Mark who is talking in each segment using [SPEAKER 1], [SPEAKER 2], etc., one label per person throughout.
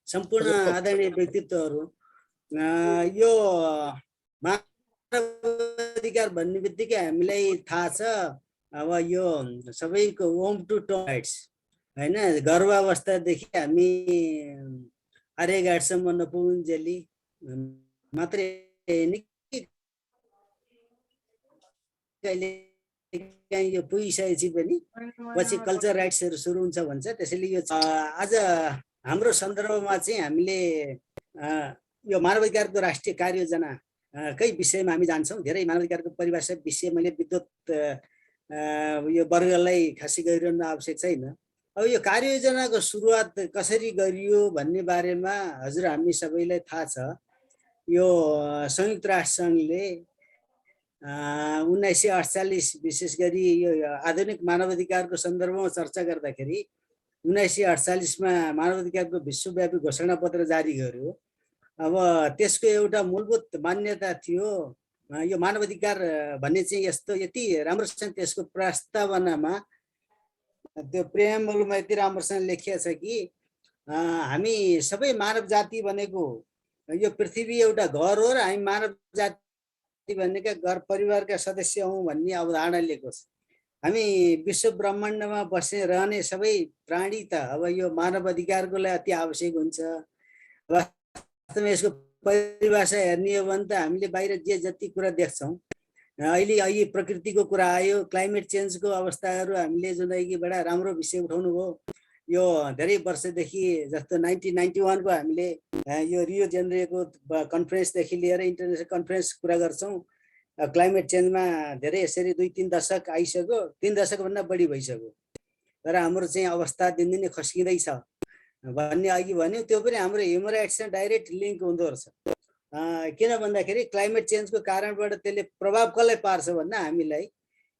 [SPEAKER 1] सम्पूर्ण आदरणीय व्यक्तित्वहरू यो मानवाधिकार भन्ने बित्तिकै हामीलाई थाहा छ अब यो सबैको होम टु टोइट्स हैन गर्भावस्थादेखि हामी आर्यघाटसम्म नपुगुन्जेली मात्रै यो पुगिसकेपछि पनि पछि कल्चर राइट्सहरू सुरु हुन्छ भन्छ। त्यसैले यो आज हाम्रो सन्दर्भमा चाहिँ हामीले यो मानवाधिकारको राष्ट्रिय कार्ययोजना कै विषयमा हामी जान्छौँ। धेरै मानवाधिकारको परिभाषा विषय मैले विद्युत यो वर्गलाई खासै गरिरहनु आवश्यक छैन। अब यो कार्ययोजनाको सुरुवात कसरी गरियो भन्ने बारेमा हजुर हामी सबैलाई थाहा छ। यो संयुक्त राष्ट्र सङ्घले 1948 विशेष गरी यो आधुनिक मानवाधिकारको सन्दर्भमा चर्चा गर्दाखेरि 1948 मा मानवाधिकारको विश्वव्यापी घोषणापत्र जारी गर्यो। अब त्यसको एउटा मूलभूत मान्यता थियो यो मानवाधिकार भन्ने चाहिँ यस्तो यति राम्रोसँग त्यसको प्रस्तावनामा त्यो प्रेम्बलमा यति राम्रोसँग लेखिएको छ कि हामी सबै मानव जाति भनेको यो पृथ्वी एउटा घर हो र हामी मानव जाति भनेका घर परिवारका सदस्य हौँ भन्ने अवधारणा लिएको छ। हामी विश्व ब्रह्माण्डमा बस्ने रहने सबै प्राणी त अब यो मानव अधिकारको लागि अति आवश्यक हुन्छ। वास्तवमा यसको परिभाषा हेर्ने हो भने त हामीले बाहिर जे जति कुरा देख्छौँ अहिले प्रकृतिको कुरा आयो, क्लाइमेट चेन्जको अवस्थाहरू हामीले जुन बडा राम्रो विषय उठाउनु भयो। यो धेरै वर्षदेखि जस्तो 1991 को हामीले यो रियो जेनेरोको कन्फरेन्सदेखि लिएर इन्टरनेसनल कन्फरेन्स कुरा गर्छौँ। क्लाइमेट चेन्जमा धेरै यसरी 2-3 दशक आइसक्यो, 3 दशक भन्दा बढी भइसक्यो, तर हाम्रो चाहिँ अवस्था दिनदिनै खस्किँदैछ भन्ने अघि भन्यो। त्यो पनि हाम्रो ह्युमन राइट्ससँग डाइरेक्ट लिङ्क हुँदो रहेछ। किन भन्दाखेरि क्लाइमेट चेन्जको कारणबाट त्यसले प्रभाव कसलाई पार्छ भन्दा हामीलाई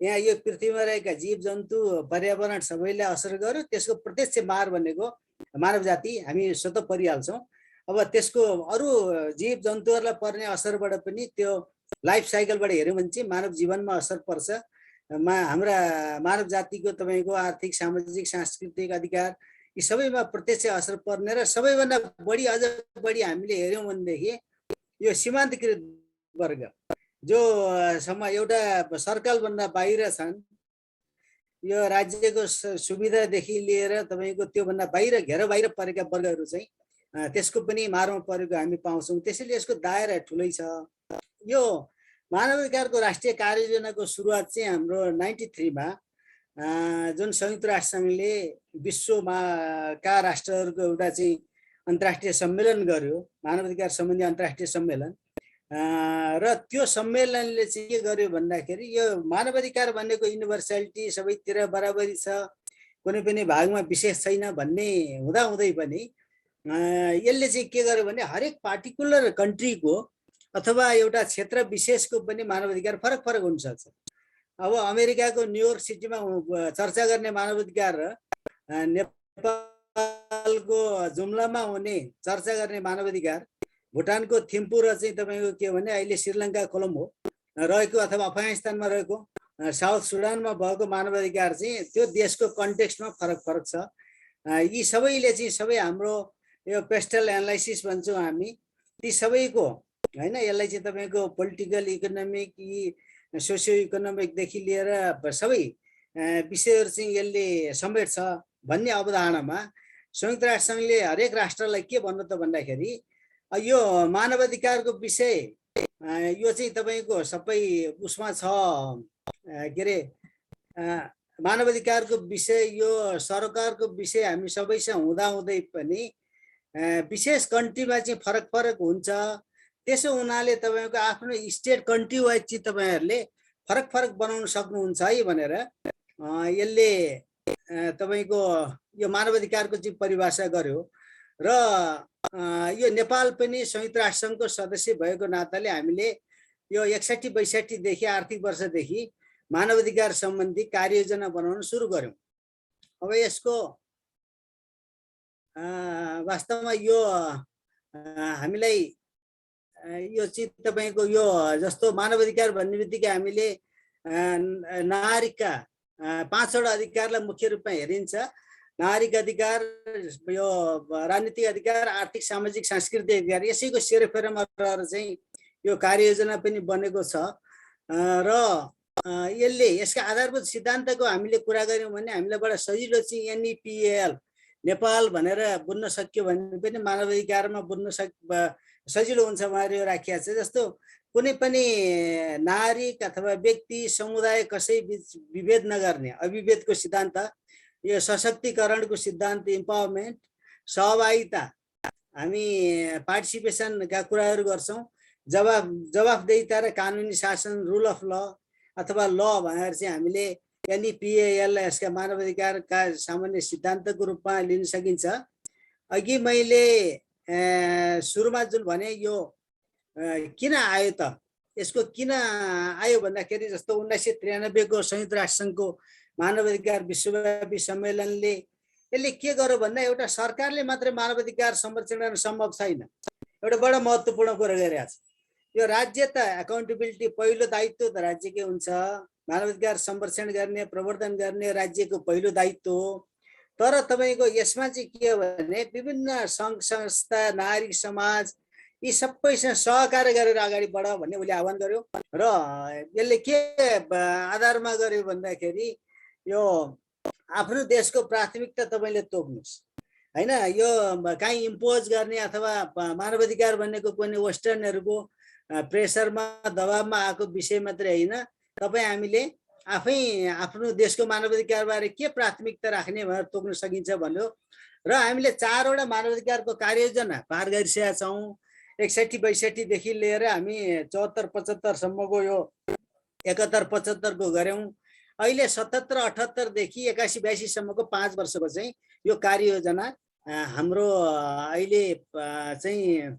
[SPEAKER 1] यहाँ यो पृथ्वीमा रहेका जीव जन्तु पर्यावरण सबैलाई असर गर्यो। त्यसको प्रत्यक्ष मार भनेको मानव जाति हामी स्वतः परिहाल्छौँ। अब त्यसको अरू जीव जन्तुहरूलाई पर्ने असरबाट पनि त्यो लाइफ साइकलबाट हेऱ्यौँ भने चाहिँ मानव जीवनमा असर पर्छ। हाम्रा मानव जातिको तपाईँको आर्थिक सामाजिक सांस्कृतिक अधिकार यी सबैमा प्रत्यक्ष असर पर्ने र सबैभन्दा बढी अझ बढी हामीले हेऱ्यौँ भनेदेखि यो सीमान्तकृत वर्ग जो एउटा सर्कलभन्दा बाहिर छन्, यो राज्यको सुविधादेखि लिएर तपाईँको त्योभन्दा बाहिर घेर बाहिर परेका वर्गहरू चाहिँ त्यसको पनि मारमा परेको हामी पाउँछौँ। त्यसैले यसको दायरा ठुलै छ। यो मानवाधिकारको राष्ट्रिय कार्ययोजनाको सुरुवात चाहिँ हाम्रो 93 मा जुन संयुक्त राष्ट्र सङ्घले विश्वमा का राष्ट्रहरूको एउटा चाहिँ अन्तर्राष्ट्रिय सम्मेलन गर्यो, मानवाधिकार सम्बन्धी अन्तर्राष्ट्रिय सम्मेलन। र त्यो सम्मेलनले चाहिँ के गर्यो भन्दाखेरि यो मानवाधिकार भनेको युनिभर्सालिटी सबैतिर बराबरी छ, कुनै पनि भागमा विशेष छैन भन्ने हुँदाहुँदै पनि यसले चाहिँ के गर्यो भने हरेक पार्टिकुलर कन्ट्रीको अथवा एउटा क्षेत्र विशेषको पनि मानवाधिकार फरक फरक हुन सक्छ। अब अमेरिकाको न्युयोर्क सिटीमा चर्चा गर्ने मानवाधिकार र नेपालको जुम्लामा हुने चर्चा गर्ने मानवाधिकार, भुटानको थिम्पू र चाहिँ तपाईँको के भने अहिले श्रीलङ्का कोलम्बो रहेको अथवा अफगानिस्तानमा रहेको साउथ सुडानमा भएको मानवाधिकार चाहिँ त्यो देशको कन्टेक्स्टमा फरक फरक छ। यी सबैले चाहिँ सबै हाम्रो यो पेस्टल एनालाइसिस भन्छौँ हामी, ती सबैको हैन यसलाई चाहिँ तपाईँको पोलिटिकल इकोनोमिक यी सोसियो इकोनोमिकदेखि लिएर सबै विषयहरू चाहिँ यसले समेट्छ भन्ने अवधारणामा संयुक्त राष्ट्र सङ्घले हरेक राष्ट्रलाई के भन्नु त भन्दाखेरि यो मानवाधिकारको विषय यो चाहिँ तपाईँको सबै उसमा छ, के अरे मानवाधिकारको विषय यो सरकारको विषय हामी सबैसँग हुँदाहुँदै पनि विशेष कन्ट्रीमा चाहिँ फरक फरक हुन्छ। त्यसो हुनाले तपाईँको आफ्नो स्टेट कन्ट्री वाइज चाहिँ तपाईँहरूले फरक फरक बनाउन सक्नुहुन्छ है भनेर यसले तपाईँको यो मानवाधिकारको चाहिँ परिभाषा गर्यो। र यो नेपाल पनि संयुक्त राष्ट्र सङ्घको सदस्य भएको नाताले हामीले यो 61-62 देखि आर्थिक वर्षदेखि मानवाधिकार सम्बन्धी कार्ययोजना बनाउन सुरु गर्यौँ। अब यसको वास्तवमा यो हामीलाई यो चाहिँ तपाईँको यो जस्तो मानवाधिकार भन्ने बित्तिकै हामीले नागरिकका पाँचवटा अधिकारलाई मुख्य रूपमा हेरिन्छ। नागरिक अधिकार, यो राजनीतिक अधिकार, आर्थिक सामाजिक सांस्कृतिक अधिकार, यसैको सेरोफेरोमा रहेर चाहिँ यो कार्ययोजना पनि बनेको छ। र यसले यसका आधारभूत सिद्धान्तको हामीले कुरा गऱ्यौँ भने हामीलाई बडा सजिलो चाहिँ NEPAL नेपाल भनेर बुझ्न सक्यो भने पनि मानवाधिकारमा बुझ्न सजिलो हुन्छ। उहाँहरू राखिएको छ जस्तो कुनै पनि नागरिक अथवा व्यक्ति समुदाय कसै बीच विभेद नगर्ने अविभेदको सिद्धान्त, यो सशक्तिकरणको सिद्धान्त, इम्पावरमेन्ट, सहभागिता, हामी पार्टिसिपेसनका कुराहरू गर्छौँ, जवाफदेहिता र कानुनी शासन, रुल अफ ल अथवा ल भनेर चाहिँ हामीले NEPAL यसका मानवाधिकारका सामान्य सिद्धान्तको रूपमा लिन सकिन्छ। अघि मैले सुरुमा जुन भने यो किन आयो त, यसको किन आयो भन्दाखेरि जस्तो 1993 को संयुक्त राष्ट्रसङ्घको मानवाधिकार विश्वव्यापी सम्मेलनले यसले के गर्यो भन्दा एउटा सरकारले मात्रै मानवाधिकार संरक्षण गर्न सम्भव छैन, एउटा बडा महत्त्वपूर्ण कुरा गरिरहेको छ। यो राज्य त एकाउन्टेबिलिटी पहिलो दायित्व त राज्यकै हुन्छ, मानवाधिकार संरक्षण गर्ने प्रवर्धन गर्ने राज्यको पहिलो दायित्व हो। तर तपाईको यसमा चाहिँ के हो भने विभिन्न सङ्घ संस्था, नागरिक समाज यी सबैसँग सहकार्य गरेर अगाडि बढ भन्ने उले आह्वान गर्यो। र यसले के आधारमा गर्यो भन्दाखेरि यो आफ्नो देशको प्राथमिकता तपाईले तोक्नुस् हैन, यो कहीँ इम्पोज गर्ने अथवा मानवाधिकार भनेको कुनै वेस्टर्नहरुको प्रेसरमा दबावमा आएको विषय मात्रै हैन। तपाई हामीले आफै आफ्नो देशको मानवाधिकार बारे के प्राथमिकता राख्ने भनेर तोक्न सकिन्छ भन्यो। र हामीले 4 वटा मानवाधिकारको कार्ययोजना पार गरिसकेका छौं। 61-62 देखि लिएर हामी 74-75 सम्मको यो 71-75 को गर्यौं। अहिले 77-78 देखि 81-82 सम्मको 5 वर्षको चाहिँ यो कार्ययोजना हाम्रो अहिले चाहिँ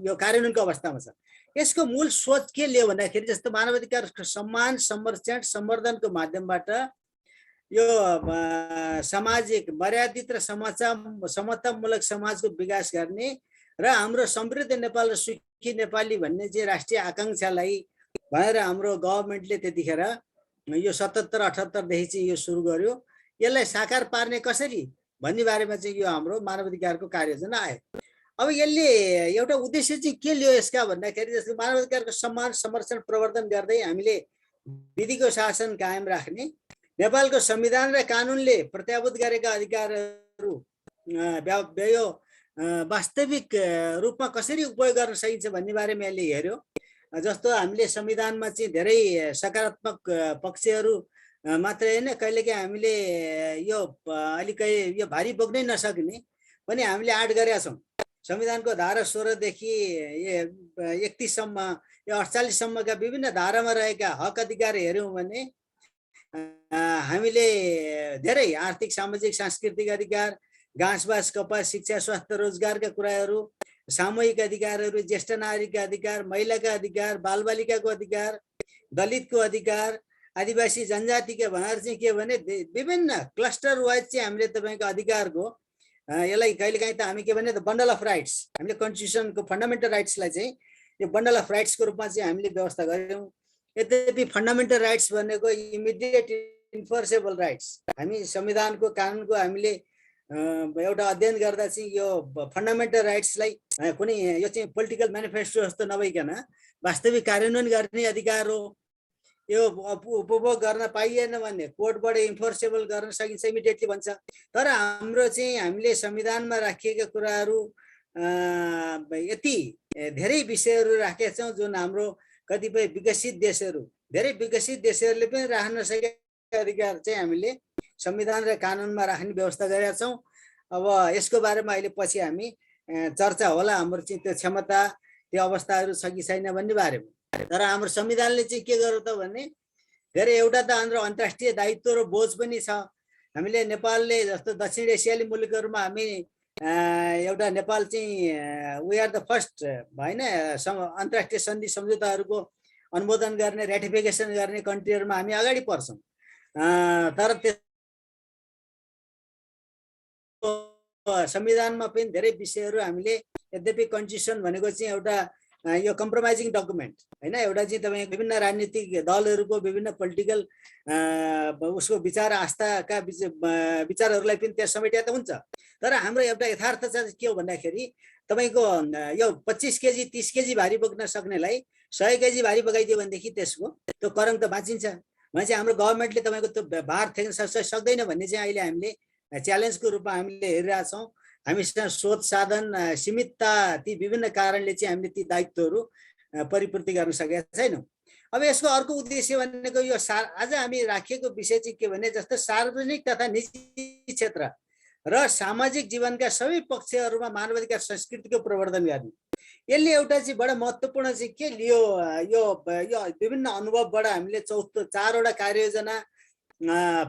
[SPEAKER 1] यो कार्यान्वयनको अवस्थामा छ। यसको मूल सोच के लियो भन्दाखेरि जस्तो मानवाधिकारको सम्मान, संरक्षण, सम्वर्धनको माध्यमबाट यो सामाजिक मर्यादित र समतामूलक समाजको विकास गर्ने र हाम्रो समृद्ध नेपाल र सुखी नेपाली भन्ने चाहिँ राष्ट्रिय आकांक्षालाई भनेर हाम्रो गभर्नमेन्टले त्यतिखेर यो 77-78 देखि चाहिँ यो सुरु गर्यो। यसलाई साकार पार्ने कसरी भन्ने बारेमा चाहिँ यो हाम्रो मानवाधिकारको कार्ययोजना आयो। अब यसले एउटा उद्देश्य चाहिँ के लियो यसका भन्दाखेरि जस्तो मानवाधिकारको सम्मान, संरक्षण, प्रवर्धन गर्दै हामीले विधिको शासन कायम राख्ने, नेपालको संविधान र कानुनले प्रत्याभूत गरेका अधिकारहरू यो वास्तविक रूपमा कसरी उपयोग गर्न सकिन्छ भन्ने बारेमा यसले हेर्यो। जस्तो हामीले संविधानमा चाहिँ धेरै सकारात्मक पक्षहरू मात्रै हैन, कहिलेकाहीँ हामीले यो अलिकति यो भारी बोक्नै नसक्ने पनि हामीले आड गरेका छौं। संविधानको धारा 16 देखि 31 सम्म यो 48 सम्मका विभिन्न धारामा रहेका हक अधिकार हेर्यौं भने हामीले धेरै आर्थिक, सामाजिक, सांस्कृतिक अधिकार, घाँसबास, कपास, शिक्षा, स्वास्थ्य, रोजगारका कुराहरू, सामूहिक अधिकारहरू, ज्येष्ठ नागरिकका अधिकार, महिलाका अधिकार, बालबालिकाको अधिकार, दलितको अधिकार, आदिवासी जनजातिका भनेर चाहिँ के भने विभिन्न क्लस्टर वाइज चाहिँ हामीले तपाईको अधिकारको यसलाई कहिलेकाहीँ त हामी के भने बन्डल अफ राइट्स, हामीले कन्स्टिट्युसनको फन्डामेन्टल राइट्सलाई चाहिँ यो बन्डल अफ राइट्सको रूपमा चाहिँ हामीले व्यवस्था गर्यौं। यद्यपि फन्डामेन्टल राइट्स भनेको इमिडिएट इन्फोर्सेबल राइट्स, हामी संविधानको कानुनको हामीले एउटा अध्ययन गर्दा चाहिँ यो फन्डामेन्टल राइट्सलाई कुनै यो चाहिँ पोलिटिकल म्यानिफेस्टो जस्तो नभइकन वास्तविक कार्यान्वयन गर्ने अधिकार हो। यो उपभोग गर्न पाइएन भने कोर्टबाट इन्फोर्सेबल गर्न सकिन्छ इमिडिएटली भन्छ। तर हाम्रो चाहिँ हामीले संविधानमा राखिएका कुराहरू यति धेरै विषयहरू राखेका छौं जुन हाम्रो कतिपय विकसित देशहरू, धेरै विकसित देशहरूले पनि राख्न सकेका अधिकार चाहिँ हामीले संविधान र कानुनमा राख्ने व्यवस्था गरेका छौं। अब यसको बारेमा अहिले पछि हामी चर्चा होला, हाम्रो चाहिँ त्यो क्षमता, त्यो अवस्थाहरू छ कि छैन भन्ने बारेमा। तर हाम्रो संविधानले चाहिँ के गर्यो त भने धेरै एउटा त हाम्रो अन्तर्राष्ट्रिय दायित्व र बोझ पनि छ। हामीले नेपालले जस्तो दक्षिण एसियाली मुलुकहरुमा हामी एउटा नेपाल चाहिँ वी आर द फर्स्ट हैन अन्तर्राष्ट्रिय सन्धि सम्झौताहरुको अनुमोदन गर्ने, रेटिफिकेसन गर्ने कन्ट्रीहरुमा हामी अगाडि पर्छौं। तर संविधानमा पनि धेरै विषयहरू हामीले यद्यपि कन्स्टिट्युसन भनेको चाहिँ एउटा यो कम्प्रोमाइजिङ डकुमेन्ट हैन, एउटा चाहिँ तपाईको विभिन्न राजनीतिक दलहरूको विभिन्न पोलिटिकल उसको विचार आस्थाका विचारहरूलाई पनि त्यहाँ समेटिया त हुन्छ। तर हाम्रो एउटा यथार्थ चाहिँ के हो भन्दाखेरि तपाईको यो 25 केजी 30 केजी भारी बोक्न सक्नेलाई 100 केजी भारी बोकाइदियो भनेदेखि त्यसको त्यो करङ त बाँचिन्छ। भनेपछि हाम्रो गभर्नमेन्टले तपाईको त्यो भार थेक्न सक्दैन भन्ने चाहिँ अहिले हामीले च्यालेन्जको रूपमा हामीले हेरिरहेछौँ। हामीसँग स्रोत साधन सीमितता ती विभिन्न कारणले चाहिँ हामीले ती दायित्वहरू परिपूर्ति गर्न सकेका छैनौँ। अब यसको अर्को उद्देश्य भनेको यो आज हामी राखिएको विषय चाहिँ के भने जस्तो सार्वजनिक तथा निजी क्षेत्र र सामाजिक जीवनका सबै पक्षहरूमा मानवाधिकार संस्कृतिको प्रवर्धन गर्ने। यसले एउटा चाहिँ बडा महत्त्वपूर्ण चाहिँ के लियो, यो विभिन्न अनुभवबाट हामीले चारवटा कार्ययोजना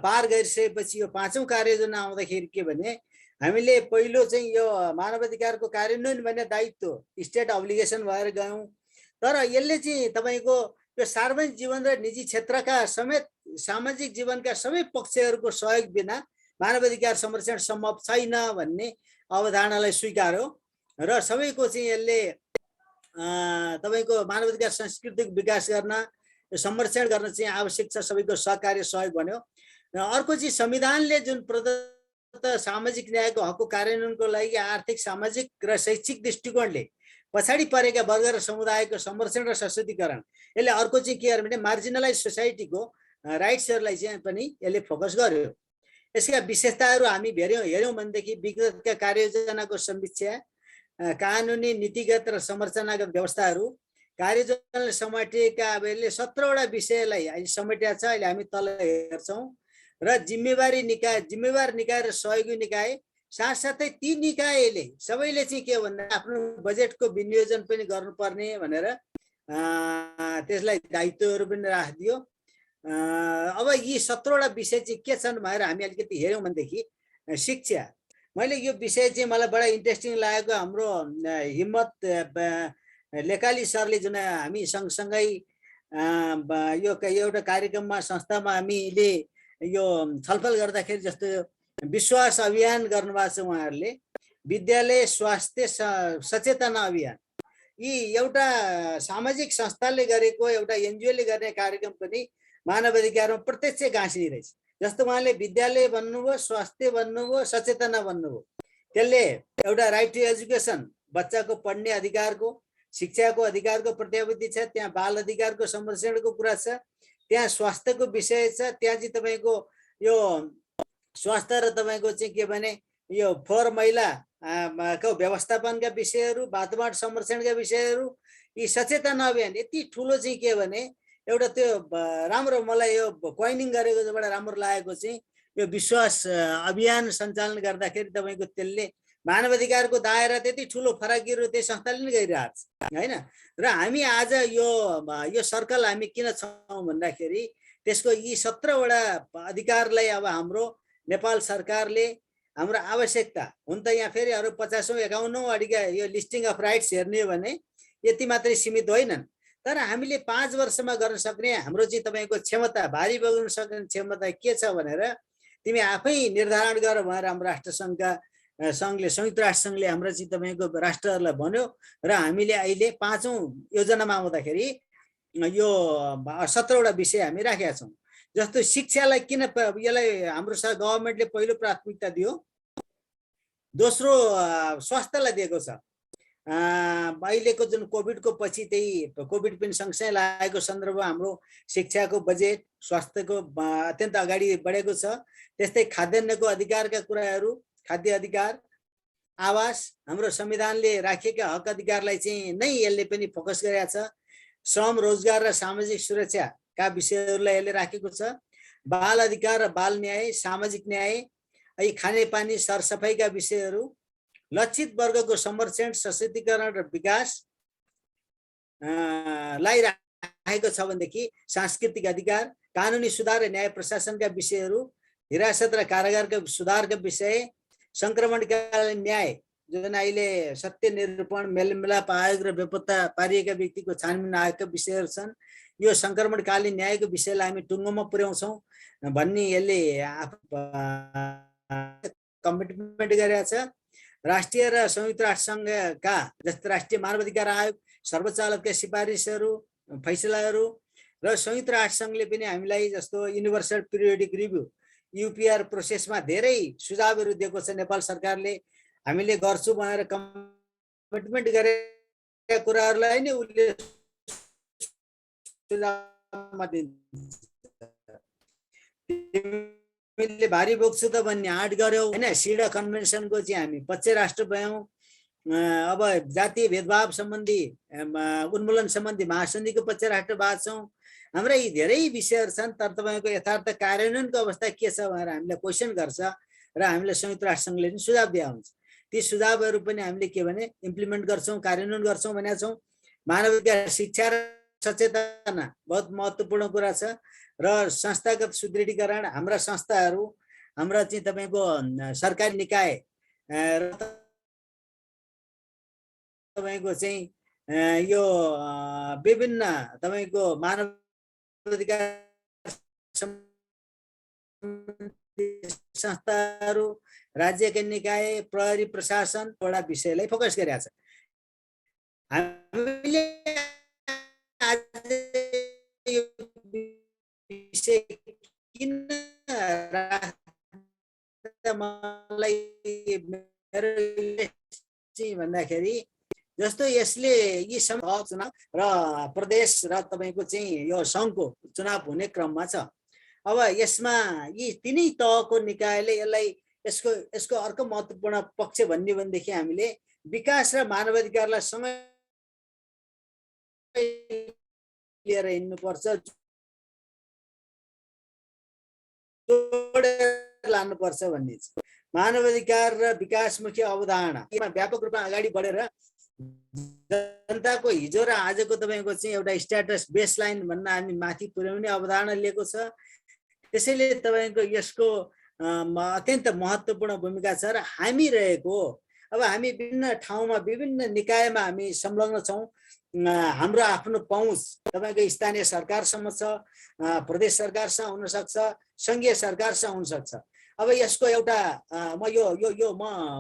[SPEAKER 1] पार गरिसकेपछि यो पाँचौं कार्ययोजना आउँदाखेरि के भने हामीले पहिलो चाहिँ यो मानवाधिकारको कार्यान्वयन भन्ने दायित्व स्टेट अब्लिगेसन भएर गयौँ। तर यसले चाहिँ तपाईको यो सार्वजनिक जीवन र निजी क्षेत्रका समेत सामाजिक जीवनका सबै पक्षहरूको सहयोग बिना मानवाधिकार संरक्षण सम्भव छैन भन्ने अवधारणालाई स्वीकार्यो र सबैको चाहिँ यसले तपाईको मानवाधिकार संस्कृतिको विकास गर्न संरक्षण गर्न चाहिँ आवश्यक छ, सबैको सहकार्य सहयोग भन्यो। र अर्को चाहिँ संविधानले जुन प्रदत्त सामाजिक न्यायको हकको कार्यान्वयनको लागि आर्थिक सामाजिक र शैक्षिक दृष्टिकोणले पछाडि परेका वर्ग र समुदायको संरक्षण र सशक्तिकरण, यसले अर्को चाहिँ के गर्यो भने मार्जिनलाइज सोसाइटीको राइट्सहरूलाई चाहिँ पनि यसले फोकस गर्यो। यसका विशेषताहरू हामी हेऱ्यौँ भनेदेखि विगतका कार्ययोजनाको समीक्षा, कानुनी नीतिगत र संरचनागत व्यवस्थाहरू, कार्ययोजनाले समेटिएका अब यसले 17वटा विषयलाई अहिले समेटिया छ। अहिले हामी तल हेर्छौँ र जिम्मेवार निकाय र सहयोगी निकाय साथसाथै ती निकायले सबैले चाहिँ के भन्दा आफ्नो बजेटको विनियोजन पनि गर्नुपर्ने भनेर त्यसलाई दायित्वहरू पनि राखिदियो। अब यी 17वटा विषय चाहिँ के छन् भनेर हामी अलिकति हेऱ्यौँ भनेदेखि शिक्षा, मैले यो विषय चाहिँ मलाई बडा इन्ट्रेस्टिङ लागेको, हाम्रो हिम्मत लेकाली सरले जुन हामी सँगसँगै यो एउटा कार्यक्रममा संस्थामा हामीले यो छलफल गर्दाखेरि जस्तो विश्वास अभियान गर्नुभएको छ उहाँहरूले, विद्यालय स्वास्थ्य सचेतना अभियान, यी एउटा सामाजिक संस्थाले गरेको एउटा एनजिओले गर्ने कार्यक्रम पनि मानवाधिकारमा प्रत्यक्ष गाँसिने रहेछ। जस्तो उहाँले विद्यालय भन्नुभयो, स्वास्थ्य भन्नुभयो, सचेतना भन्नुभयो, त्यसले एउटा राइट टु एजुकेसन, बच्चाको पढ्ने अधिकारको शिक्षाको अधिकारको प्रत्याभूति छ, त्यहाँ बाल अधिकारको संरक्षणको कुरा छ, त्यहाँ स्वास्थ्यको विषय छ, त्यहाँ चाहिँ तपाईँको यो स्वास्थ्य र तपाईँको चाहिँ के भने यो फोहोर मैलाको व्यवस्थापनका विषयहरू, बाटोघाट संरक्षणका विषयहरू, यी सचेतना अभियान यति ठुलो चाहिँ के भने एउटा त्यो राम्रो मलाई यो कोइनिङ गरेको बडा राम्रो लागेको चाहिँ यो विश्वास अभियान सञ्चालन गर्दाखेरि तपाईँको त्यसले मानवाधिकारको दायरा त्यति ठुलो फराकिरो त्यही संस्थाले नै गरिरहेको छ हैन। र हामी आज यो सर्कल हामी किन छौँ भन्दाखेरि त्यसको यी 17वटा अधिकारलाई अब हाम्रो नेपाल सरकारले हाम्रो आवश्यकता हुन त यहाँ फेरि अरू 50औं 51औं अडिका यो लिस्टिङ अफ राइट्स हेर्ने हो भने यति मात्रै सीमित होइनन्, तर हामीले 5 वर्षमा गर्न सक्ने हाम्रो चाहिँ तपाईँको क्षमता, भारी बोक्न सक्ने क्षमता के छ भनेर तिमी आफै निर्धारण गर भनेर हाम्रो राष्ट्रसङ्घका सङ्घले संयुक्त राष्ट्रसङ्घले हाम्रो चाहिँ तपाईँको राष्ट्रहरूलाई भन्यो र हामीले अहिले 5औं योजनामा आउँदाखेरि यो 17वटा विषय हामी राखेका छौँ। जस्तो शिक्षालाई किन यसलाई हाम्रो गभर्नमेन्टले पहिलो प्राथमिकता दियो, दोस्रो स्वास्थ्यलाई दिएको छ। अहिलेको जुन कोभिडको पछि त्यही कोभिड पनि सँगसँगै लागेको सन्दर्भमा हाम्रो शिक्षाको बजेट स्वास्थ्यको अत्यन्त अगाडि बढेको छ। त्यस्तै खाद्यान्नको अधिकारका कुराहरू, खाद्य अधिकार, आवास, हाम्रो संविधानले राखेका हक अधिकारलाई चाहिँ नै यसले पनि फोकस गरेको छ। श्रम रोजगार र सामाजिक सुरक्षाका विषयहरूलाई यसले राखेको छ। बाल अधिकार र बाल न्याय, सामाजिक न्याय, खानेपानी सरसफाइका विषयहरू, लक्षित वर्गको संरक्षण सशक्तिकरण र विकास लाई राखेको छ भनेदेखि सांस्कृतिक अधिकार, कानुनी सुधार र न्याय प्रशासनका विषयहरू, हिरासत र कारागारका सुधारका विषय, संक्रमणकालीन न्याय जुन अहिले सत्य निरूपण, मेलमिलाप आयोग र बेपत्ता पारिएका व्यक्तिको छानबिन आयोगका विषयहरू छन्। यो संक्रमणकालीन न्यायको विषयलाई हामी टुङ्गोमा पुर्याउँछौँ भन्ने यसले कमिटमेन्ट गरेको छ। राष्ट्रिय र संयुक्त राष्ट्रसङ्घका जस्तै राष्ट्रिय मानवाधिकार आयोग, सर्वोच्च अदालतका सिफारिसहरू, फैसलाहरू र संयुक्त राष्ट्रसङ्घले पनि हामीलाई जस्तो युनिभर्सल पिरियोडिक रिभ्यू युपिआर प्रोसेसमा धेरै सुझावहरू दिएको छ। नेपाल सरकारले हामीले गर्छु भनेर कमिटमेन्ट गरेका कुराहरूलाई नै उसले सुझावमा दिन्छ। तिमीले भारी बोक्छु त भन्ने आँट गर्यौ हैन। सिडा कन्भेन्सनको चाहिँ हामी पक्ष राष्ट्र भयौँ। अब जातीय भेदभाव सम्बन्धी उन्मूलन सम्बन्धी महासन्धिको पक्ष राष्ट्र भएको छौँ। हाम्रा यी धेरै विषयहरू छन्, तर तपाईँको यथार्थ कार्यान्वयनको अवस्था के छ भनेर हामीलाई क्वेसन गर्छ र हामीलाई संयुक्त राष्ट्रसङ्घले पनि सुझाव दिया हुन्छ। ती सुझावहरू पनि हामीले के भने इम्प्लिमेन्ट गर्छौँ, कार्यान्वयन गर्छौँ भनेका छौँ। मानवाधिकार शिक्षा र सचेतना बहुत महत्त्वपूर्ण कुरा छ र संस्थागत सुदृढीकरण। हाम्रा संस्थाहरू, हाम्रा चाहिँ तपाईँको सरकारी निकाय र तपाईँको चाहिँ यो विभिन्न तपाईँको मानव अधिकार संस्थाहरू, राज्यका निकाय, प्रहरी, प्रशासन वडा विषयलाई फोकस गरेका छ। हामीले यो विषय किन मलाई भन्दाखेरि जस्तो यसले यी चुनाव र प्रदेश र तपाईँको चाहिँ यो सङ्घको चुनाव हुने क्रममा छ। अब यसमा यी तिनै तहको निकायले यसलाई यसको अर्को महत्त्वपूर्ण पक्ष भन्ने भनेदेखि हामीले विकास र मानवाधिकारलाई सँगै लिएर हिँड्नुपर्छ, जोडेर लानुपर्छ भन्ने छ। मानवाधिकार र विकासमुखी अवधारणा व्यापक रूपमा अगाडि बढेर जनताको हिजो र आजको तपाईँको चाहिँ एउटा स्ट्याटस बेसलाइन भन्न हामी माथि पुर्याउने अवधारणा लिएको छ। त्यसैले तपाईँको यसको अत्यन्त महत्त्वपूर्ण भूमिका छ र हामी रहेको अब हामी विभिन्न ठाउँमा विभिन्न निकायमा हामी संलग्न छौँ। हाम्रो आफ्नो पहुँच तपाईँको स्थानीय सरकारसम्म छ, प्रदेश सरकारसँग हुनसक्छ, सङ्घीय सरकारसँग हुनसक्छ। अब यसको एउटा म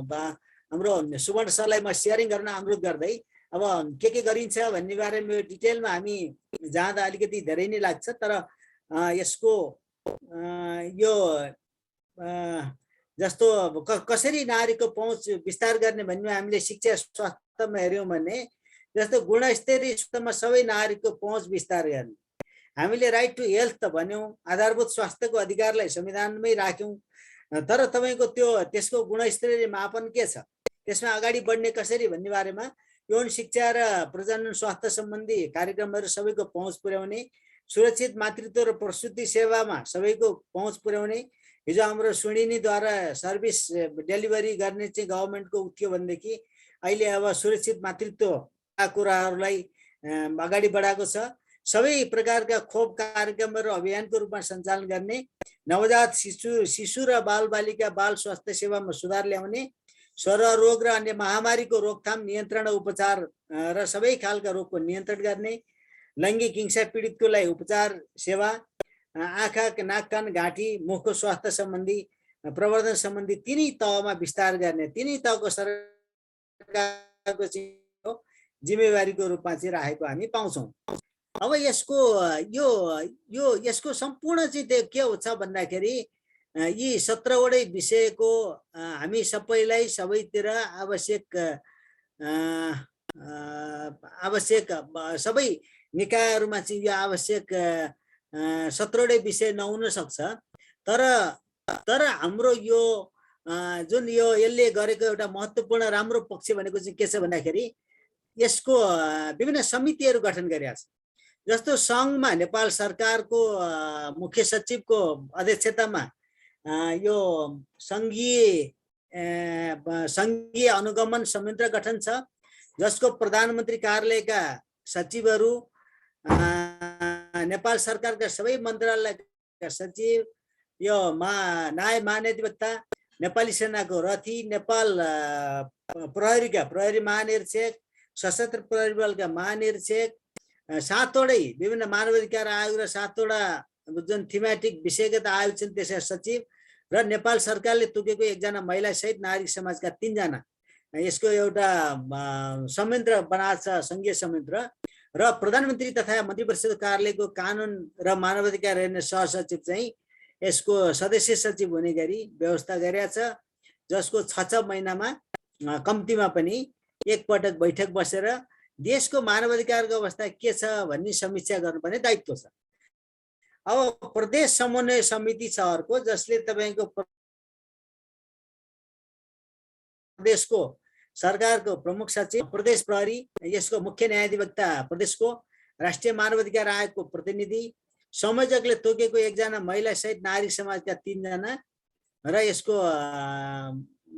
[SPEAKER 1] म हाम्रो सुवर्ण सरलाई म सेयरिङ गर्न अनुरोध गर्दै अब के गरिन्छ भन्ने बारेमा डिटेलमा हामी जाँदा अलिकति धेरै नै लाग्छ, तर यसको यो जस्तो कसरी नारीको पहुँच विस्तार गर्ने भन्ने हामीले शिक्षा स्वास्थ्यमा हेऱ्यौँ भने जस्तो गुणस्तरीय स्वास्थ्यमा सबै नारीको पहुँच विस्तार गर्ने, हामीले राइट टु हेल्थ त भन्यौँ, आधारभूत स्वास्थ्यको अधिकारलाई संविधानमै राख्यौँ, तर तपाईँको त्यसको गुणस्तरीय मापन के छ, त्यसमा अगाडि बढ्ने कसरी भन्ने बारेमा यौन शिक्षा र प्रजनन स्वास्थ्य सम्बन्धी कार्यक्रमहरू सबैको पहुँच पुर्याउने, सुरक्षित मातृत्व र प्रसुति सेवामा सबैको पहुँच पुर्याउने। हिजो हाम्रो सुडिनीद्वारा सर्भिस डेलिभरी गर्ने चाहिँ गभर्मेन्टको थियो भनेदेखि अहिले अब सुरक्षित मातृत्वका कुराहरूलाई अगाडि बढाएको छ। सबै प्रकारका खोप कार्यक्रमहरू अभियानको रूपमा सञ्चालन गर्ने, नवजात शिशु र बालबालिका बाल स्वास्थ्य सेवामा सुधार ल्याउने, सरह रोग र अन्य महामारीको रोकथाम, नियन्त्रण र उपचार र सबै खालका रोगको नियन्त्रण गर्ने, लैङ्गिक हिंसा पीडितको लागि उपचार सेवा, आँखा, नाक, कान, घाँटी, मुखको स्वास्थ्य सम्बन्धी प्रवर्धन सम्बन्धी तिनै तहमा विस्तार गर्ने, तिनै तहको सरकारको चाहिँ जिम्मेवारीको रूपमा चाहिँ राखेको हामी पाउँछौँ। अब यसको सम्पूर्ण चाहिँ के छ भन्दाखेरि यी 17वटै विषयको हामी सबैलाई सबैतिर आवश्यक सबै निकायहरूमा चाहिँ यो आवश्यक 17वटै विषय नहुन सक्छ, तर हाम्रो यो जुन यसले गरेको एउटा महत्त्वपूर्ण राम्रो पक्ष भनेको चाहिँ के छ भन्दाखेरि यसको विभिन्न समितिहरू गठन गरेका छ। जस्तो सङ्घमा नेपाल सरकारको मुख्य सचिवको अध्यक्षतामा यो सङ्घीय अनुगमन संयन्त्र गठन छ, जसको प्रधानमन्त्री कार्यालयका सचिवहरू, नेपाल सरकारका सबै मन्त्रालयका सचिव, यो नायब महानिर्देशक, नेपाली सेनाको रथी, नेपाल प्रहरी महानिरीक्षक, सशस्त्र प्रहरी बलका महानिरीक्षक, 7वटै विभिन्न मानवाधिकार आयोग र 7वटा जुन थीमेटिक विषयगत आयोग छन् त्यसका सचिव र नेपाल सरकारले तोकेको 1जना महिला सहित नागरिक समाजका 3जना यसको एउटा संयन्त्र बनाएको छ, संघीय संयन्त्र, र प्रधानमन्त्री तथा मन्त्री परिषद कार्यालयको कानुन र मानवाधिकार हेर्ने सहसचिव चाहिँ यसको सदस्य सचिव हुने गरी व्यवस्था गरेका छ, जसको 6 महिनामा कम्तीमा पनि एकपटक बैठक बसेर देशको मानवाधिकारको अवस्था के छ भन्ने समीक्षा गर्नुपर्ने दायित्व छ। अब प्रदेश समन्वय समिति छ अर्को, जसले तपाईको प्रदेशको सरकारको प्रमुख सचिव, प्रदेश प्रहरी, यसको मुख्य न्यायाधिवक्ता प्रदेशको, राष्ट्रिय मानवाधिकार आयोगको प्रतिनिधि, संयोजकले तोकेको 1 जना महिला सहित नारी समाजका 3 जना, र यसको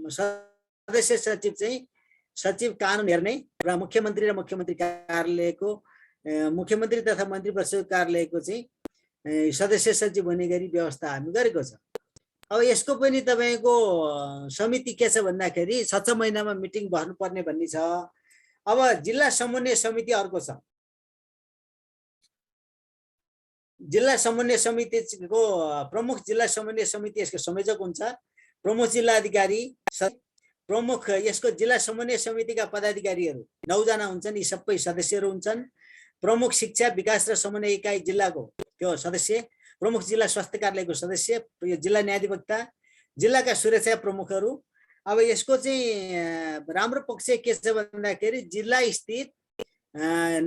[SPEAKER 1] सदस्य सचिव चाहिँ सचिव कानुन हेर्ने र मुख्यमन्त्री र मुख्यमन्त्री कार्यालयको मुख्यमन्त्री तथा मन्त्री परिषद कार्यालयको चाहिँ सदस्य सचिव हुने गरी व्यवस्था हामी गरेको छ। अब यसको पनि तपाईको समिति के छ भन्दाखेरि 6 महिनामा मिटिङ बस्नुपर्ने भन्ने छ। अब जिल्ला समन्वय समिति अर्को छ। जिल्ला समन्वय समितिको प्रमुख जिल्ला समन्वय समिति यसको संयोजक हुन्छ, प्रमुख जिल्ला अधिकारी, प्रमुख यसको जिल्ला समन्वय समितिका पदाधिकारीहरू 9 जना हुन्छन्, यी सबै सदस्यहरू हुन्छन्। प्रमुख शिक्षा विकास र समन्वय इकाइ जिल्लाको त्यो सदस्य, प्रमुख जिल्ला स्वास्थ्य कार्यालयको सदस्य, यो जिल्ला न्यायाधिवक्ता, जिल्लाका सुरक्षा प्रमुखहरू। अब यसको चाहिँ राम्रो पक्ष के छ भन्दाखेरि जिल्ला स्थित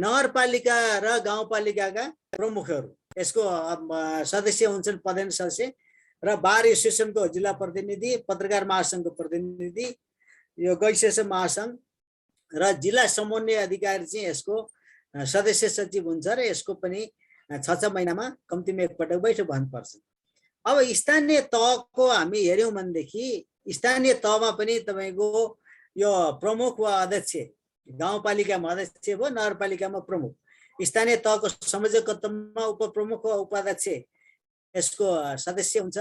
[SPEAKER 1] नगरपालिका र गाउँपालिकाका प्रमुखहरू यसको सदस्य हुन्छन्, पदेन सदस्य, र बार एसोसिएसनको जिल्ला प्रतिनिधि, पत्रकार महासंघको प्रतिनिधि, यो गैसेस महासंघ र जिल्ला समन्वय अधिकारी चाहिँ यसको सदस्य सचिव हुन्छ, र यसको पनि 6 महिनामा कम्तीमा एकपटक बैठक बस्नुपर्छ। अब स्थानीय तहको हामी हेर्यौं भनेदेखि स्थानीय तहमा पनि तपाईको यो प्रमुख वा अध्यक्ष, गाउँपालिकामा अध्यक्ष भयो, नगरपालिकामा प्रमुख, स्थानीय तहको संयोजकत्वमा उपप्रमुख वा उपाध्यक्ष यसको सदस्य हुन्छ,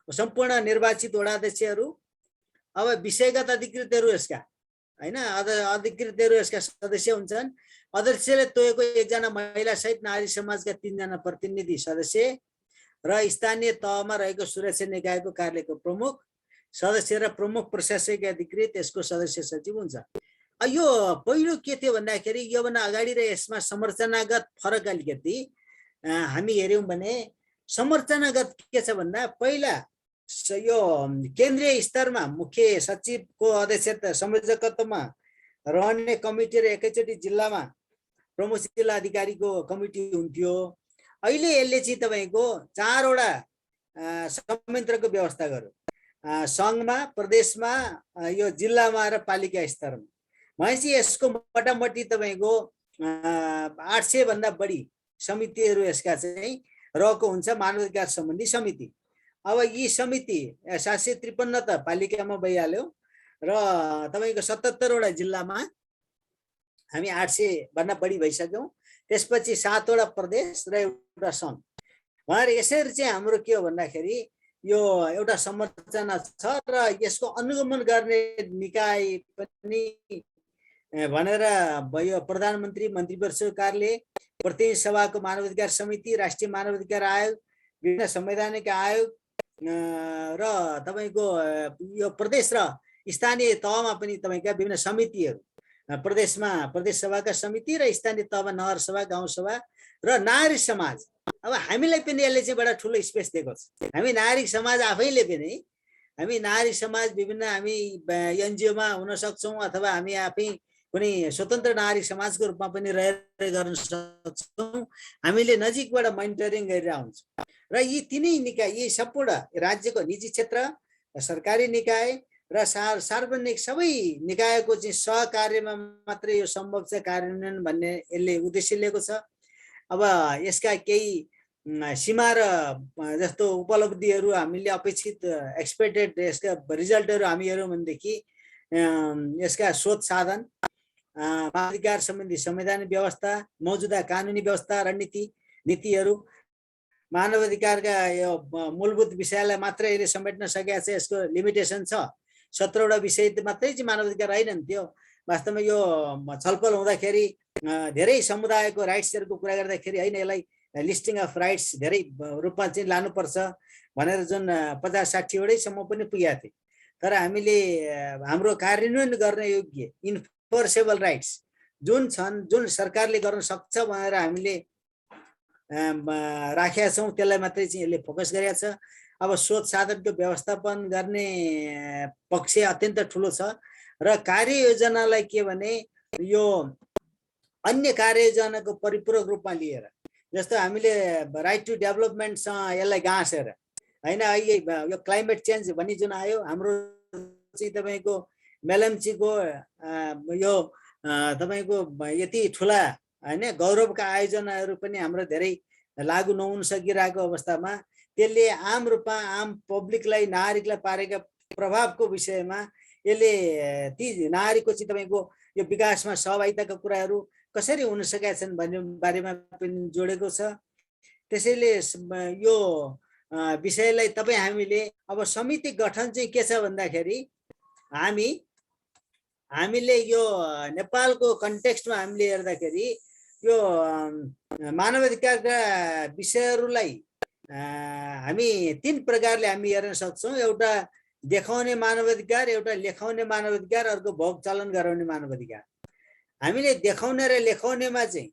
[SPEAKER 1] सम्पूर्ण निर्वाचित वडाध्यक्षहरू। अब विषयगत अधिकृतहरू यसका हैन, अधिकृतहरू यसका सदस्य हुन्छन्। अध्यक्षले तोकेको 1 जना महिला सहित नारी समाजका 3 जना प्रतिनिधि सदस्य, र स्थानीय तहमा रहेको सुरक्षा निकायको कार्यालयको प्रमुख सदस्य र प्रमुख प्रशासकीय अधिकृत यसको सदस्य सचिव हुन्छ। यो पहिलो के थियो भन्दाखेरि योभन्दा अगाडि र यसमा संरचनागत फरक अलिकति हामी हेर्यौं भने संरचनागत के छ भन्दा पहिला यो केन्द्रीय स्तरमा मुख्य सचिवको अध्यक्षता संयोजकत्वमा रहने कमिटी र एकैचोटि जिल्लामा प्रमुख जिल्ला अधिकारीको कमिटी हुन्थ्यो। अहिले यसले चाहिँ तपाईको 4 वटा संयन्त्रको व्यवस्था गर्यो, संघमा, प्रदेशमा, यो जिल्लामा र पालिका स्तरमा। भनेपछि यसको मोटामोटी तपाईको 800 भन्दा बढी समितिहरू यसका चाहिँ रहेको हुन्छ, मानवाधिकार सम्बन्धी समिति। अब यी समिति 753 त पालिकामा भइहाल्यो, र तपाईको 77 वटा जिल्लामा हामी 800 भन्दा बढी भइसक्यौं। त्यसपछि 7 वटा प्रदेश र एउटा सङ्घ भनेर यसरी चाहिँ हाम्रो के हो भन्दाखेरि यो एउटा संरचना छ, र यसको अनुगमन गर्ने निकाय पनि भनेर भयो प्रधानमन्त्री, मन्त्री परिषद कार्यालय, प्रतिनिधि सभाको मानवाधिकार समिति, राष्ट्रिय मानवाधिकार आयोग, विभिन्न संवैधानिक आयोग, र तपाईको यो प्रदेश र स्थानीय तहमा पनि तपाईका विभिन्न समितिहरू, प्रदेशमा प्रदेश सभाका समिति र स्थानीय तहमा नगर सभा, गाउँ सभा र नारी समाज। अब हामीलाई पनि यसले चाहिँ बडा ठुलो स्पेस दिएको छ। हामी नारी समाज आफैले पनि, हामी नारी समाज विभिन्न हामी एनजिओमा हुन सक्छौं, अथवा हामी आफै कुनै स्वतन्त्र नारी समाजको रूपमा पनि रहेर गर्न सक्छौं। हामीले नजिकबाट मोनिटरिङ गरिरहेका हुन्छौँ, र यी तिनै निकाय, यी सम्पूर्ण राज्यको निजी क्षेत्र, सरकारी निकाय र सार्वजनिक सबै निकायको चाहिँ सहकार्यमा मात्रै यो सम्भव छ कार्यान्वयन भन्ने यसले उद्देश्य लिएको छ। अब यसका केही सीमा र जस्तो उपलब्धिहरू हामीले अपेक्षित एक्सपेक्टेड यसका रिजल्टहरू हामी हेर्यौं भनेदेखि यसका स्रोत साधन, मानवाधिकार सम्बन्धी संवैधानिक व्यवस्था, मौजूदा कानुनी व्यवस्था, रणनीति, नीतिहरू, मानवाधिकारका यो मूलभूत विषयलाई मात्रै यसले समेट्न सकेको छ, यसको लिमिटेसन छ। 17 वटा विषय मात्रै चाहिँ मानवाधिकार हैनन्। त्यो वास्तवमा यो छलफल हुँदाखेरि धेरै समुदायको राइट्सहरूको कुरा गर्दाखेरि हैन, यसलाई लिस्टिङ अफ राइट्स धेरै रूपमा चाहिँ लानुपर्छ भनेर जुन 50-60 वटैसम्म पनि पुगेका थिए। तर हामीले हाम्रो कार्यान्वयन गर्न योग्य इन्फोर्सेबल राइट्स जुन छन्, जुन सरकारले गर्न सक्छ भनेर हामीले राखेका छौँ, त्यसलाई मात्रै चाहिँ यसले फोकस गरेका छ। अब स्रोत साधनको व्यवस्थापन गर्ने पक्ष अत्यन्त ठुलो छ र कार्ययोजनालाई के भने यो अन्य कार्ययोजनाको परिपूरक रूपमा लिएर, जस्तो हामीले राइट टु डेभलपमेन्टसँग यसलाई गाँसेर होइन, अहिले यो क्लाइमेट चेन्ज भन्ने जुन आयो, हाम्रो चाहिँ तपाईँको मेलम्चीको यो तपाईँको यति ठुला होइन गौरवका आयोजनाहरू पनि हाम्रो धेरै लागू नहुन सकिरहेको अवस्थामा त्यसले आम रूपमा आम पब्लिकलाई, नागरिकलाई पारेका प्रभावको विषयमा यसले ती नागरिकको चाहिँ तपाईँको यो विकासमा सहभागिताका कुराहरू कसरी हुन सकेका छन् भन्ने बारेमा पनि जोडेको छ। त्यसैले यो विषयलाई तपाईँ हामीले अब समिति गठन चाहिँ के छ भन्दाखेरि हामीले यो नेपालको कन्टेक्स्टमा हामीले हेर्दाखेरि यो मानवाधिकारका विषयहरूलाई हामी 3 प्रकारले हामी हेर्न सक्छौँ। एउटा देखाउने मानवाधिकार, एउटा लेखाउने मानवाधिकार, अर्को भोग चलन गराउने मानवाधिकार। हामीले देखाउने र लेखाउनेमा चाहिँ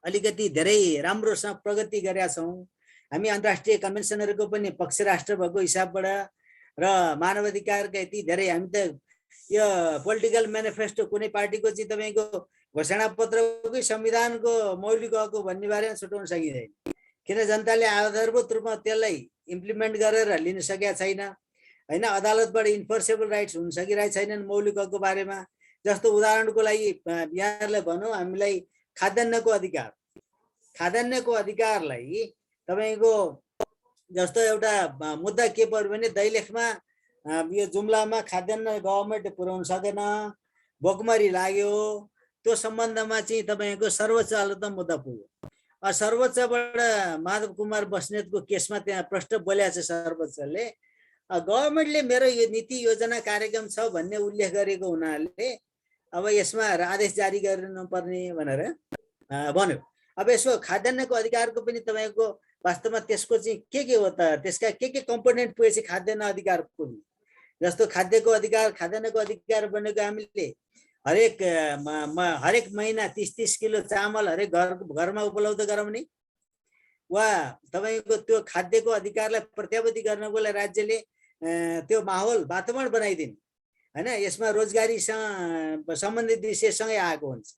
[SPEAKER 1] अलिकति धेरै राम्रोसँग प्रगति गरेका छौँ। हामी अन्तर्राष्ट्रिय कन्भेन्सनहरूको पनि पक्ष राष्ट्र भएको हिसाबबाट र मानवाधिकारका यति धेरै हामी त यो पोलिटिकल म्यानिफेस्टो कुनै पार्टीको चाहिँ तपाईँको घोषणापत्रकै संविधानको मौलिक हकको भन्ने बारेमा छुट्याउन सकिँदैन, किन जनताले आधारभूत रूपमा त्यसलाई इम्प्लिमेन्ट गरेर लिन सकेका छैन होइन। अदालतबाट इन्फोर्सेबल राइट्स हुन सकिरहेको छैनन् मौलिक हकको बारेमा। जस्तो उदाहरणको लागि यहाँलाई भनौँ, हामीलाई खाद्यान्नको अधिकारलाई तपाईँको जस्तो एउटा मुद्दा के पर्यो भने दैलेखमा यो जुम्लामा खाद्यान्न गभर्मेन्टले पुर्याउन सकेन, भोकमरी लाग्यो, त्यो सम्बन्धमा चाहिँ तपाईँको सर्वोच्च अदालतमा मुद्दा पुग्यो। सर्वोच्चबाट माधव कुमार बस्नेतको केसमा त्यहाँ प्रष्ट बोलेको छ सर्वोच्चले, गभर्मेन्टले मेरो यो नीति योजना कार्यक्रम छ भन्ने उल्लेख गरेको हुनाले अब यसमा आदेश जारी गर्नुपर्ने भनेर भन्यो। अब यसो खाद्यान्नको अधिकारको पनि तपाईँको वास्तवमा त्यसको चाहिँ के हो त, त्यसका के कम्पोनेन्ट पुगेपछि खाद्यान्न अधिकार पुग्ने। जस्तो खाद्यान्नको अधिकार बनेको हामीले हरेक महिना 30 किलो चामल हरेक घरमा उपलब्ध गराउने, वा तपाईँको त्यो खाद्यको अधिकारलाई प्रत्याभूति गर्नको लागि राज्यले त्यो माहौल वातावरण बनाइदिने होइन। यसमा रोजगारीसँग सम्बन्धित विषयसँगै आएको हुन्छ,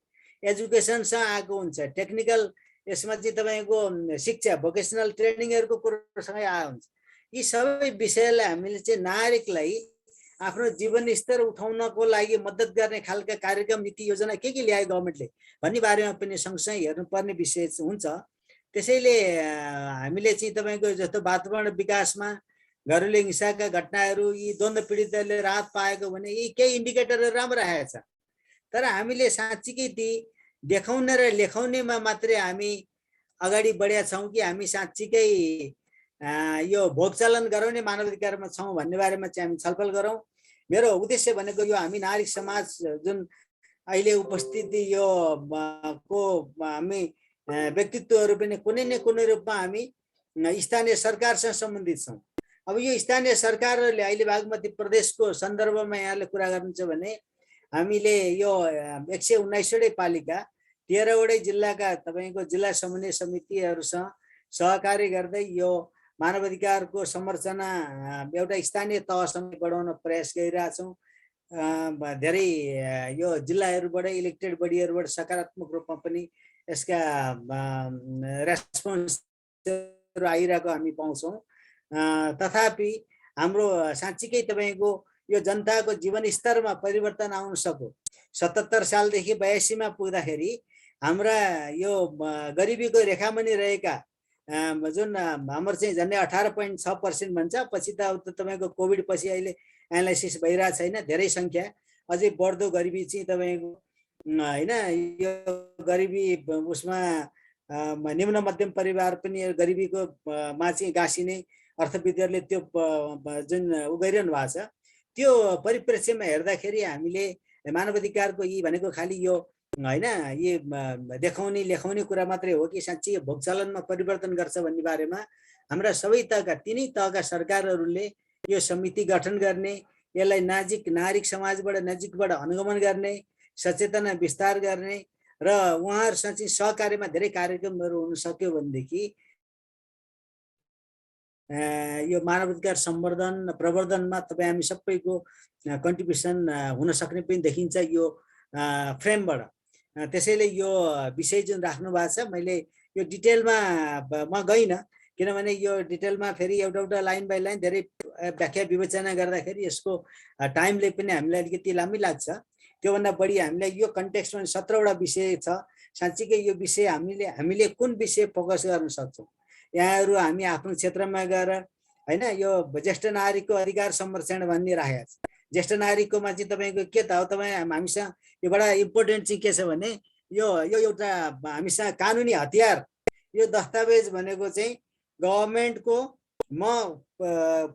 [SPEAKER 1] एजुकेसनसँग आएको हुन्छ, टेक्निकल यसमा चाहिँ तपाईँको शिक्षा भोकेसनल ट्रेनिङहरूको कुरोसँगै आएको हुन्छ। यी सबै विषयलाई हामीले चाहिँ नागरिकलाई आफ्नो जीवन स्तर उठाउनको लागि मद्दत गर्ने खालका कार्यक्रम नीति योजना के ल्यायो गभर्मेन्टले भन्ने बारेमा पनि सँगसँगै हेर्नुपर्ने विषय हुन्छ। त्यसैले हामीले चाहिँ तपाईँको जस्तो वातावरण विकासमा घरेलु हिंसाका घटनाहरू, यी द्वन्द्व पीडितहरूले राहत पाएको भने यी केही इन्डिकेटरहरू राम्रो आएको छ। तर हामीले साँच्चीकै ती देखाउने र लेखाउनेमा मात्रै हामी अगाडि बढेका छौँ कि हामी साँच्चीकै यो भोग चलन गराउने मानवाधिकारमा छौँ भन्ने बारेमा चाहिँ हामी छलफल गरौँ। मेरो उद्देश्य भनेको यो हामी नागरिक समाज जुन अहिले उपस्थिति यो को हामी व्यक्तित्वहरू पनि कुनै न कुनै रूपमा हामी स्थानीय सरकारसँग सम्बन्धित छौँ। अब यो स्थानीय सरकारहरूले अहिले बागमती प्रदेशको सन्दर्भमा यहाँले कुरा गर्नुहुन्छ भने हामीले यो 119वटै पालिका 13वटै जिल्लाका तपाईँको जिल्ला समन्वय समितिहरूसँग सहकारी गर्दै यो मानवाधिकारको संरचना एउटा स्थानीय तहसम्म बढाउन प्रयास गरिरहेछौँ। धेरै यो जिल्लाहरूबाट इलेक्टेड बडीहरूबाट सकारात्मक रूपमा पनि यसका रेस्पोन्सहरू आइरहेको हामी पाउँछौँ। तथापि हाम्रो साँच्चीकै तपाईँको यो जनताको जीवन स्तरमा परिवर्तन आउन सक्यो। 77 सालदेखि 82मा पुग्दाखेरि हाम्रा यो गरिबीको रेखामुनि रहेका जुन हाम्रो चाहिँ झन्डै 18.6% भन्छ, पछि त अब तपाईँको कोभिड पछि अहिले एनालाइसिस भइरहेको छैन, धेरै सङ्ख्या अझै बढ्दो गरिबी चाहिँ तपाईँको होइन। यो गरिबी उसमा निम्न मध्यम परिवार पनि गरिबीको मा चाहिँ गाँसिने अर्थविदहरूले त्यो जुन उ गरिरहनु भएको छ, त्यो परिप्रेक्ष्यमा हेर्दाखेरि हामीले मानवाधिकारको यी भनेको खालि यो होइन यी देखाउने लेखाउने कुरा मात्रै हो कि साँच्चै यो भोग चलनमा परिवर्तन गर्छ भन्ने बारेमा हाम्रा सबै तहका 3 तहका सरकारहरूले यो समिति गठन गर्ने, यसलाई नागरिक समाजबाट नजिकबाट अनुगमन गर्ने, सचेतना विस्तार गर्ने र उहाँहरूसँग चाहिँ सहकार्यमा धेरै कार्यक्रमहरू हुन सक्यो भनेदेखि यो मानवाधिकार सम्वर्धन प्रवर्धनमा तपाईँ हामी सबैको कन्ट्रिब्युसन हुन सक्ने पनि देखिन्छ यो फ्रेमबाट। त्यसैले यो विषय जुन राख्नु भएको छ, मैले यो डिटेलमा म गइनँ, किनभने यो डिटेलमा फेरि एउटा लाइन बाई लाइन धेरै व्याख्या विवेचना गर्दाखेरि यसको टाइमले पनि हामीलाई अलिकति लामै लाग्छ। त्योभन्दा बढी हामीलाई यो कन्टेक्स्टमा 17वटा विषय छ। साँच्चीकै यो विषय हामीले कुन विषय फोकस गर्न सक्छौँ? यहाँहरू हामी आफ्नो क्षेत्रमा गएर हैन यो ज्येष्ठ नागरिकको अधिकार संरक्षण भन्ने राखेको छ। ज्येष्ठ नागरिककोमा चाहिँ तपाईँको के त हो, तपाईँ हामीसँग यो बडा इम्पोर्टेन्ट चाहिँ के छ भने यो एउटा हामीसँग कानुनी हतियार, यो दस्तावेज भनेको चाहिँ गभर्मेन्टको म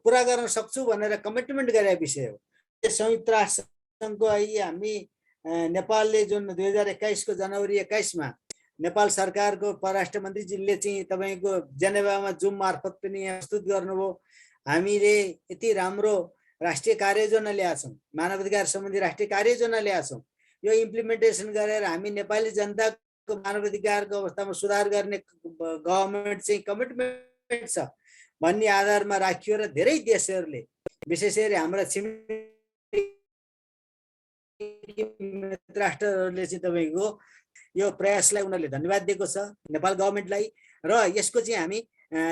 [SPEAKER 1] पुरा गर्न सक्छु भनेर कमिटमेन्ट गरेको विषय हो। संयुक्त राष्ट्रसङ्घको अहिले हामी नेपालले जुन 2021 को जनवरी 21 मा नेपाल सरकारको परराष्ट्र मन्त्रीजीले चाहिँ तपाईँको जेनेभामा जुम मार्फत पनि प्रस्तुत गर्नुभयो। हामीले यति राम्रो राष्ट्रिय कार्ययोजना ल्याएका छौँ, मानवाधिकार सम्बन्धी राष्ट्रिय कार्ययोजना ल्याएका छौँ। यो इम्प्लिमेन्टेसन गरेर हामी नेपाली जनताको मानवाधिकारको अवस्थामा सुधार गर्ने गभर्मेन्ट चाहिँ कमिटमेन्ट छ भन्ने आधारमा राखियो र धेरै देशहरूले विशेष गरी हाम्रा छिमेकी राष्ट्रहरूले चाहिँ तपाईँको यो प्रयासलाई उनीहरूले धन्यवाद दिएको छ नेपाल गभर्मेन्टलाई। र यसको चाहिँ हामी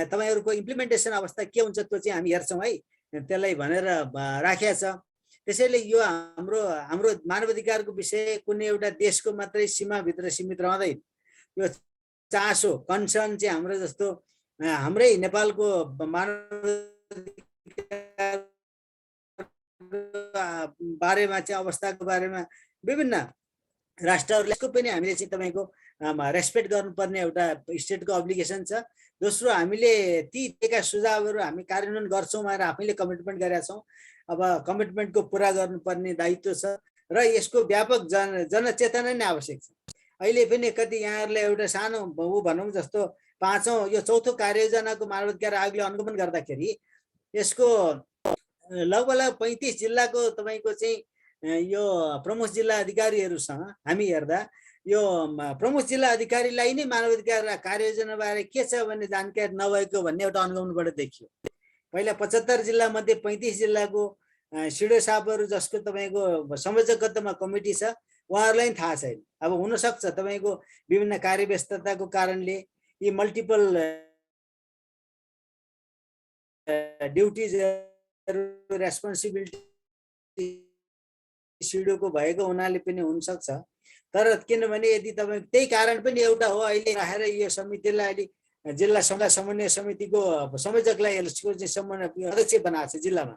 [SPEAKER 1] तपाईँहरूको इम्प्लिमेन्टेसन अवस्था के हुन्छ त्यो चाहिँ हामी हेर्छौँ है, त्यसलाई भनेर राखेको छ। त्यसैले यो हाम्रो मानवाधिकारको विषय कुनै एउटा देशको मात्रै सीमाभित्र सीमित रहँदैन। यो चासो कन्सर्न चाहिँ हाम्रो जस्तो हाम्रै नेपालको मानवाधिकार बारेमा चाहिँ अवस्थाको बारेमा विभिन्न राष्ट्रहरूले पनि हामीले चाहिँ तपाईँको रेस्पेक्ट गर्नुपर्ने एउटा स्टेटको अब्लिगेसन छ। दोस्रो, हामीले ती दिएका सुझावहरू हामी कार्यान्वयन गर्छौँ भनेर आफैले कमिटमेन्ट गरेका छौँ। अब कमिटमेन्टको पुरा गर्नुपर्ने दायित्व छ र यसको व्यापक जनचेतना नै आवश्यक छ। अहिले पनि कति यहाँहरूलाई एउटा सानो भनौँ जस्तो 5औं यो 4थो कार्ययोजनाको मानवाधिकार आयोगले अनुगमन गर्दाखेरि यसको लगभग 35 जिल्लाको तपाईँको चाहिँ यो प्रमुख जिल्ला अधिकारीहरूसँग हामी हेर्दा यो प्रमुख जिल्ला अधिकारीलाई नै मानवाधिकार कार्ययोजना बारे के छ भन्ने जानकारी नभएको भन्ने एउटा अनुगमनबाट देखियो। पहिला 75 जिल्ला मध्ये 35 जिल्लाको सिडो सापहरू जसको तपाईँको संयोजकत्वमा कमिटी छ उहाँहरूलाई थाहा छैन। अब हुनसक्छ तपाईँको विभिन्न कार्यव्यस्तताको कारणले यी मल्टिपल ड्युटिजहरू रेस्पोन्सिबिलिटी सिडोको भएको हुनाले पनि हुनसक्छ। तर किनभने यदि तपाईँ त्यही कारण पनि एउटा हो, अहिले राखेर यो समितिलाई अहिले जिल्ला समन्वय समितिको संयोजकलाई यसको चाहिँ अध्यक्ष बनाएको छ जिल्लामा।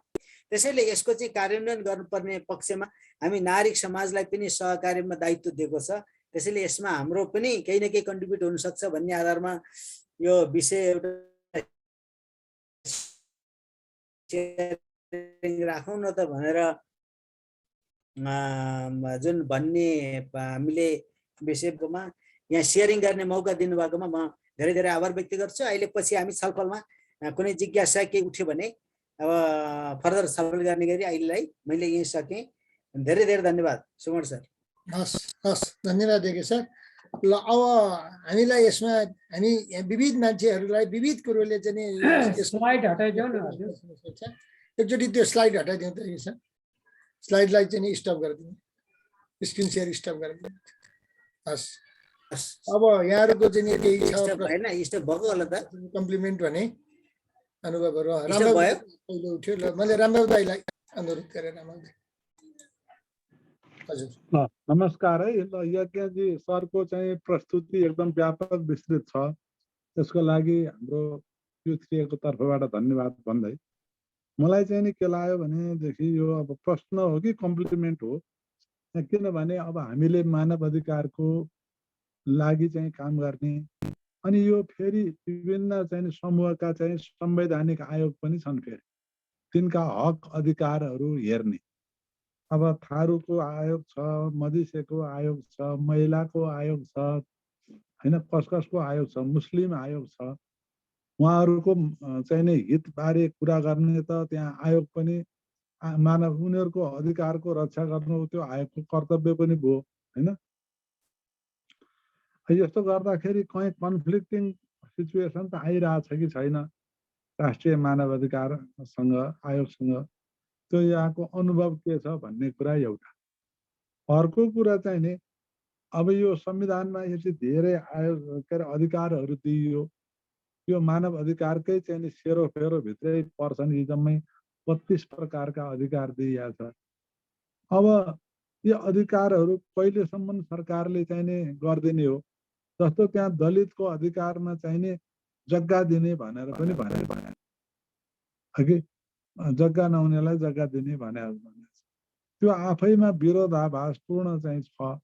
[SPEAKER 1] त्यसैले यसको चाहिँ कार्यान्वयन गर्नुपर्ने पक्षमा हामी नागरिक समाजलाई पनि सहकार्यमा दायित्व दिएको छ। त्यसैले यसमा हाम्रो पनि केही न केही कन्ट्रिब्युट हुनसक्छ भन्ने आधारमा यो विषय एउटा राखौँ न त भनेर जुन भन्ने हामीले विषयमा यहाँ सेयरिङ गर्ने मौका दिनुभएकोमा म धेरै धेरै आभार व्यक्त गर्छु। अहिले पछि हामी छलफलमा कुनै जिज्ञासा केही उठ्यो भने अब फर्दर छलफल गर्ने गरी अहिलेलाई मैले यही सकेँ। धेरै धेरै धन्यवाद सुमन सर।
[SPEAKER 2] हस् हस्, धन्यवाद देखे सर। ल अब हामीलाई यसमा हामी विविध मान्छेहरूलाई विविध कुरोले चाहिँ
[SPEAKER 3] स्लाइड हटाइदेऊ न हजुर।
[SPEAKER 2] एकचोटि त्यो स्लाइड हटाइदिउँ त सर। स्लाइडलाई चाहिँ स्टप गरिदिनु, स्क्रिन सेयर स्टप गरिदिनु। हस्, अब यहाँहरूको चाहिँ केही छ
[SPEAKER 1] हैन स्टप भएको होला त
[SPEAKER 2] कम्प्लिमेन्ट भने अनुभवहरू
[SPEAKER 1] स्टप भयो
[SPEAKER 2] पहिले उठ्यो। ल मैले रामबाबु दाइलाई अनुरोध गरेँ। रामबाबु दाइ हजुर।
[SPEAKER 4] नमस्कार है। ल यज्ञजी सरको चाहिँ प्रस्तुति एकदम व्यापक विस्तृत छ, त्यसको लागि हाम्रो Q3 को तर्फबाट धन्यवाद भन्दै मलाई चाहिँ नि के लाग्यो भनेदेखि यो अब प्रश्न हो कि कम्प्लिमेन्ट हो। किनभने अब हामीले मानव अधिकारको लागि चाहिँ काम गर्ने अनि यो फेरि विभिन्न चाहिँ समूहका चाहिँ संवैधानिक आयोग पनि छन्, फेरि तिनका हक अधिकारहरू हेर्ने। अब थारूको आयोग छ, मधेसीको आयोग छ, महिलाको आयोग छ हैन, कसको आयोग छ, मुस्लिम आयोग छ। उहाँहरूको चाहिँ नि हितबारे कुरा गर्ने त त्यहाँ आयोग पनि मानव उनीहरूको अधिकारको रक्षा गर्नु त्यो आयोगको कर्तव्य पनि भयो हैन। यस्तो गर्दाखेरि कहीँ कन्फ्लिक्टिङ सिचुएसन त आइरहेछ कि छैन राष्ट्रिय मानव अधिकारसँग आयोगसँग, त्यो यहाँको अनुभव के छ भन्ने कुरा एउटा। अर्को कुरा चाहिँ नि अब यो संविधानमा यति धेरै आयोग के अरे अधिकारहरू दिइयो, यो मानव अधिकारकै चाहिँ नि सेरोफेरो भित्रै पर्छन् यी जम्मै 32 प्रकारका अधिकार दिइया छ। अब यो अधिकारहरू कहिलेसम्म सरकारले चाहिँ नि गरिदिने हो? जस्तो त्यहाँ दलितको अधिकारमा चाहिँ नि जग्गा दिने भनेर पनि भने कि जग्गा नहुनेलाई जग्गा दिने भने त्यो आफैमा विरोधाभासपूर्ण चाहिँ छ।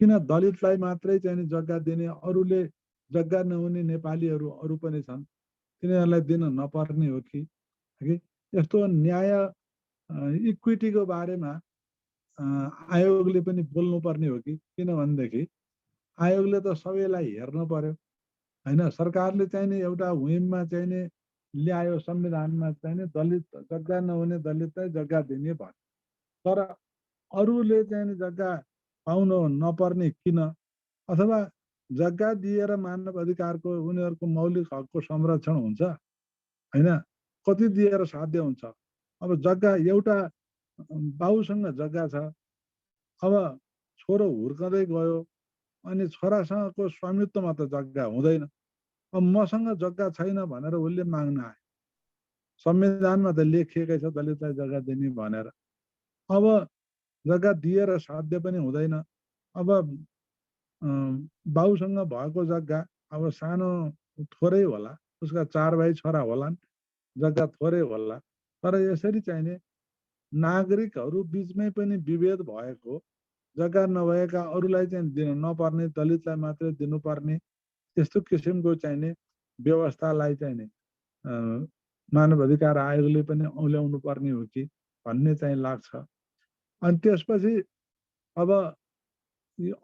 [SPEAKER 4] किन दलितलाई मात्रै चाहिँ नि जग्गा दिने, अरूले जग्गा नहुने नेपालीहरू अरू पनि छन्, तिनीहरूलाई दिन नपर्ने हो कि? यस्तो न्याय इक्विटीको बारेमा आयोगले पनि बोल्नुपर्ने हो कि? किनभनेदेखि आयोगले त सबैलाई हेर्नु पर्यो हैन। सरकारले चाहिँ नि एउटा हुइममा चाहिँ नि ल्यायो संविधानमा चाहिँ नि दलित जग्गा नहुने दलितलाई जग्गा दिने भयो, तर अरूले चाहिँ नि जग्गा पाउनु नपर्ने किन? अथवा जग्गा दिएर मानव अधिकारको उनीहरूको मौलिक हकको संरक्षण हुन्छ हैन? कति दिएर साध्य हुन्छ? अब जग्गा एउटा बाउसँग जग्गा छ, अब छोरो हुर्कँदै गयो अनि छोरासँगको स्वामित्वमा त जग्गा हुँदैन। अब मसँग जग्गा छैन भनेर उसले माग्न आयो, संविधानमा त लेखिएकै छ दलितलाई जग्गा दिने भनेर। अब जग्गा दिएर साध्य पनि हुँदैन। अब बाउसँग भएको जग्गा अब सानो थोरै होला, उसका 4 भाइ छोरा होलान्, जग्गा थोरै होला, तर यसरी चाहिने नागरिकहरू बीचमै पनि विभेद भएको, जग्गा नभएका अरूलाई चाहिँ दिन नपर्ने, दलितलाई मात्रै दिनुपर्ने, त्यस्तो किसिमको चाहिने व्यवस्थालाई चाहिने मानव अधिकार आयोगले पनि औल्याउनु पर्ने हो कि भन्ने चाहिँ लाग्छ। अनि त्यसपछि अब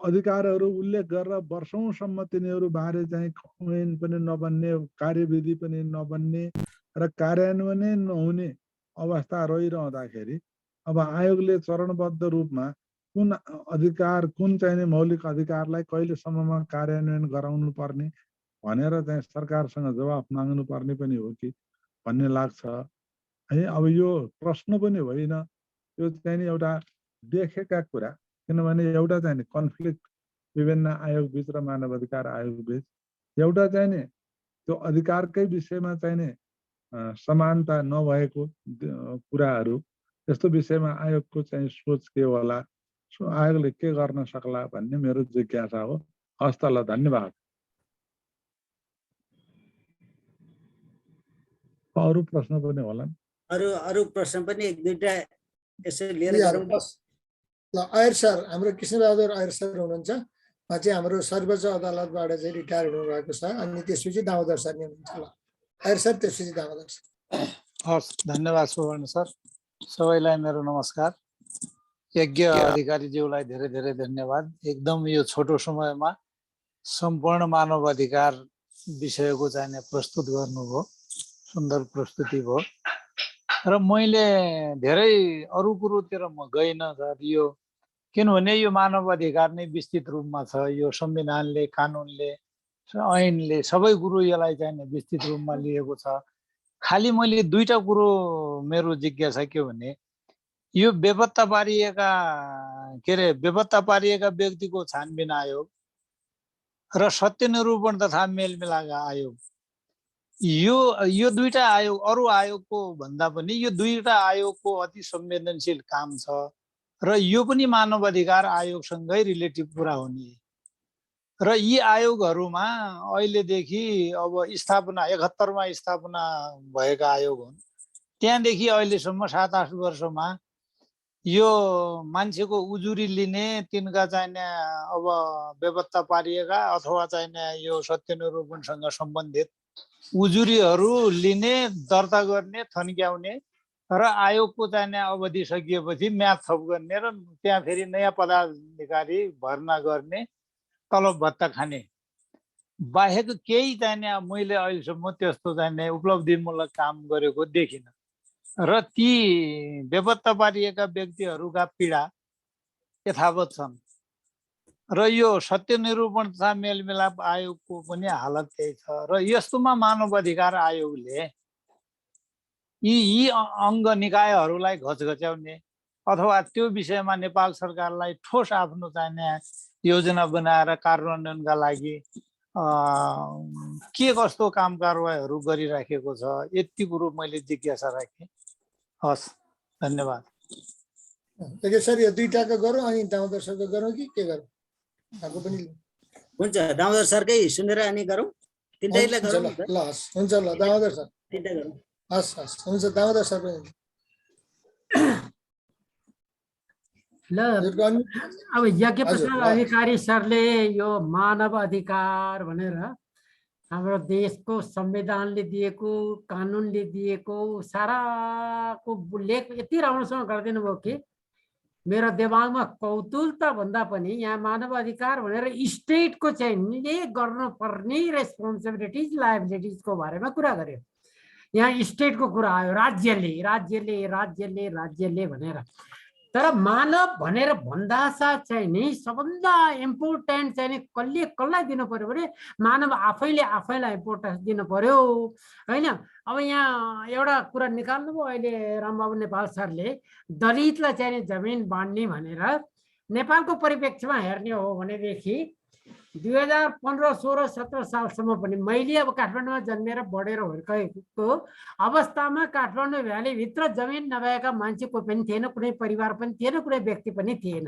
[SPEAKER 4] अधिकारहरू उल्लेख गरेर वर्षौंसम्म तिनीहरू बारे चाहिँ ऐन पनि नबन्ने, कार्यविधि पनि नबन्ने र कार्यान्वयन नहुने अवस्था रहिरहँदाखेरि अब आयोगले चरणबद्ध रूपमा कुन अधिकार, कुन चाहिने मौलिक अधिकारलाई कहिलेसम्ममा कार्यान्वयन गराउनु पर्ने भनेर चाहिँ सरकारसँग जवाफ माग्नु पर्ने पनि हो कि भन्ने लाग्छ है। अब यो प्रश्न पनि होइन, यो चाहिँ एउटा देखेका कुरा। किनभने एउटा चाहिँ कन्फ्लिक्ट विभिन्न आयोग बीच र मानव अधिकार आयोग बीच, एउटा चाहिँ त्यो अधिकारकै विषयमा चाहिँ समानता नभएको कुराहरू, त्यस्तो विषयमा आयोगको चाहिँ सोच के होला, आयोगले के गर्न सक्ला भन्ने मेरो जिज्ञासा हो। हस्त ल, धन्यवाद। अरू प्रश्न पनि होलान्?
[SPEAKER 1] अरू प्रश्न पनि एक दुईटा यसो लिएर गरौँ।
[SPEAKER 2] ल, आयर सर, हाम्रो कृष्णबहादुर आयर सर हुनुहुन्छ, उहाँ चाहिँ हाम्रो सर्वोच्च अदालतबाट चाहिँ रिटायर हुनुभएको छ। अनि त्यसपछि दामोदर सर नै हुनुहुन्छ। ल आयर सर, त्यसपछि दामोदर सर।
[SPEAKER 3] हस्, धन्यवाद सुवर्ण सर। सबैलाई मेरो नमस्कार। यज्ञ अधिकारीज्यूलाई धेरै धेरै धन्यवाद। एकदम यो छोटो समयमा सम्पूर्ण मानव अधिकार विषयको चाहिँ प्रस्तुत गर्नुभयो, सुन्दर प्रस्तुति भयो। र मैले धेरै अरू कुरोतिर म गइनँ सर, यो किनभने यो मानव अधिकार नै विस्तृत रूपमा छ। यो संविधानले, कानुनले, ऐनले सबै कुरो यसलाई चाहिँ विस्तृत रूपमा लिएको छ। खालि मैले दुईटा कुरो मेरो जिज्ञासा के भने, यो बेपत्ता पारिएका व्यक्तिको छानबिन आयोग र सत्य निरूपण तथा मेलमिलाप आयोग, यो दुईटा आयोग अरू आयोगको भन्दा पनि यो दुईटा आयोगको अति संवेदनशील काम छ र यो पनि मानव अधिकार आयोगसँगै रिलेटिभ कुरा हुने। र यी आयोगहरूमा अहिलेदेखि अब स्थापना 71 मा स्थापना भएका आयोग हुन्। त्यहाँदेखि अहिलेसम्म 7-8 वर्षमा यो मान्छेको उजुरी लिने, तिनका चाहिने अब बेपत्ता पारिएका अथवा चाहिने यो सत्य निरूपणसँग सम्बन्धित उजुरीहरू लिने, दर्ता गर्ने, थन्क्याउने र आयोगको चाहिने अवधि सकिएपछि म्याद थप गर्ने र त्यहाँ फेरि नयाँ पदाधिकारी भर्ना गर्ने, तलब भत्ता खाने बाहेक केही चाहिने मैले अहिलेसम्म त्यस्तो चाहिने उपलब्धिमूलक काम गरेको देखिनँ। र ती बेपत्ता पारिएका व्यक्तिहरूका पीडा यथावत छन् र यो सत्य निरूपण तथा मेलमिलाप आयोगको पनि हालत त्यही छ र यस्तोमा मानव अधिकार आयोगले यी अङ्ग निकायहरूलाई घचघच्याउने अथवा त्यो विषयमा नेपाल सरकारलाई ठोस आफ्नो चाहिने योजना बनाएर कार्यान्वयनका लागि के कस्तो काम कारवाहीहरू गरिराखेको छ, यति कुरो मैले जिज्ञासा राखेँ। हस्, धन्यवाद।
[SPEAKER 2] यसरी यो दुईटाको गरौँ अनि दामोदर सरको गरौँ कि के गरौँ? आगो पनि
[SPEAKER 1] हुन्छ, दामोदर सरकै सुनेर अनि गरौँ, तिनटैलाई गरौँ।
[SPEAKER 2] ल हस्, हुन्छ ल दामोदर सर
[SPEAKER 1] तिनटै गरौँ।
[SPEAKER 2] हस् हस्, हुन्छ दामोदर सर पनि
[SPEAKER 5] ल। अब यज्ञ प्रसाद अधिकारी सरले यो मानव अधिकार भनेर हाम्रो देशको संविधानले दिएको, कानुनले दिएको साराको लेख यति राम्रोसँग गरिदिनु भयो कि मेरो दिमागमा कौतुलता भन्दा पनि यहाँ मानव अधिकार भनेर स्टेटको चाहिँ गर्नुपर्ने रेस्पोन्सिबिलिटिज लायबिलिटिजको बारेमा कुरा गर्यो। यहाँ स्टेटको कुरा आयो, राज्यले राज्यले राज्यले राज्यले भनेर। तर मानव भनेर भन्दा साथ चाहिँ नि सबभन्दा इम्पोर्टेन्ट चाहिँ नि कसले कसलाई दिनु पर्यो भने मानव आफैले आफैलाई इम्पोर्टेन्स दिनु पर्यो हैन। अब यहाँ एउटा कुरा निकाल्नुभयो अहिले रामबाबु नेपाल सरले, दलितलाई चाहिँ नि जमिन बाँड्ने भनेर नेपालको परिप्रेक्ष्यमा हेर्ने हो भनेदेखि 2015, 16, 17 सालसम्म पनि मैले अब काठमाडौँमा जन्मेर बढेर हुर्केको अवस्थामा काठमाडौँ भ्यालीभित्र जमिन नभएका मान्छे कोही पनि थिएन, कुनै परिवार पनि थिएन, कुनै व्यक्ति पनि थिएन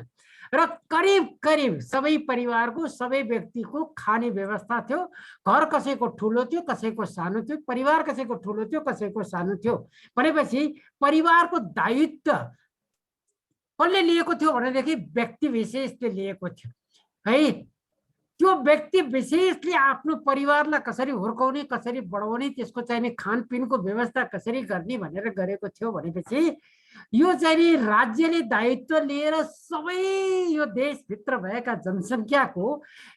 [SPEAKER 5] र करिब करिब सबै परिवारको सबै व्यक्तिको खाने व्यवस्था थियो। घर कसैको ठुलो थियो, कसैको सानो थियो, परिवार कसैको ठुलो थियो, कसैको सानो थियो भनेपछि परिवारको दायित्व कसले लिएको थियो भनेदेखि व्यक्ति विशेषले लिएको थियो है। त्यो व्यक्ति विशेषले आफ्नो परिवारलाई कसरी हुर्काउने, कसरी बढाउने, त्यसको चाहिने खानपिनको व्यवस्था कसरी गर्ने भनेर गरेको थियो भनेपछि यो चाहिँ राज्यले दायित्व लिएर सबै यो देशभित्र भएका जनसङ्ख्याको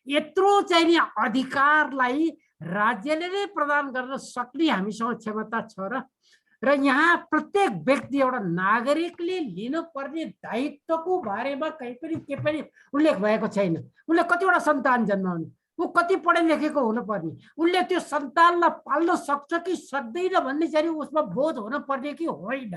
[SPEAKER 5] यत्रो चाहिँ अधिकारलाई राज्यले नै प्रदान गर्न सक्ने हामीसँग क्षमता छ र यहाँ प्रत्येक व्यक्ति एउटा नागरिकले लिनुपर्ने दायित्वको बारेमा कहीँ पनि के पनि उल्लेख भएको छैन। उसले कतिवटा सन्तान जन्माउने, ऊ कति पढे लेखेको हुनुपर्ने, उसले त्यो सन्तानलाई पाल्न सक्छ कि सक्दैन भन्ने चाहिँ उसमा बोध हुनुपर्ने कि होइन,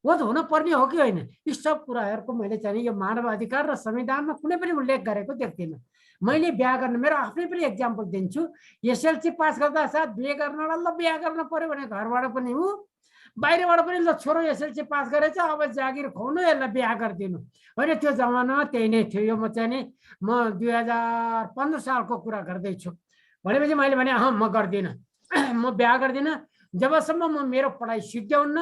[SPEAKER 5] बोध हुनुपर्ने हो कि होइन, यी सब कुराहरूको मैले चाहिँ यो मानव अधिकार र संविधानमा कुनै पनि उल्लेख गरेको देख्दिनँ। मैले बिहा गर्न, मेरो आफ्नै पनि एक्जाम्पल दिन्छु। एसएलसी पास गर्दा साथ बिहे गर्नलाई ल बिहा गर्न पर्यो भने घरबाट पनि ऊ बाहिरबाट पनि ल छोरो एसएलसी पास गरेछ अब जागिर खुवाउनु, यसलाई बिहा गरिदिनु होइन। त्यो जमानामा त्यही नै थियो। यो म चाहिँ नि म 2015 सालको कुरा गर्दैछु भनेपछि मैले भने म गर्दिनँ, म बिहा गर्दिनँ जबसम्म म मेरो पढाइ सिद्ध्याउन्न।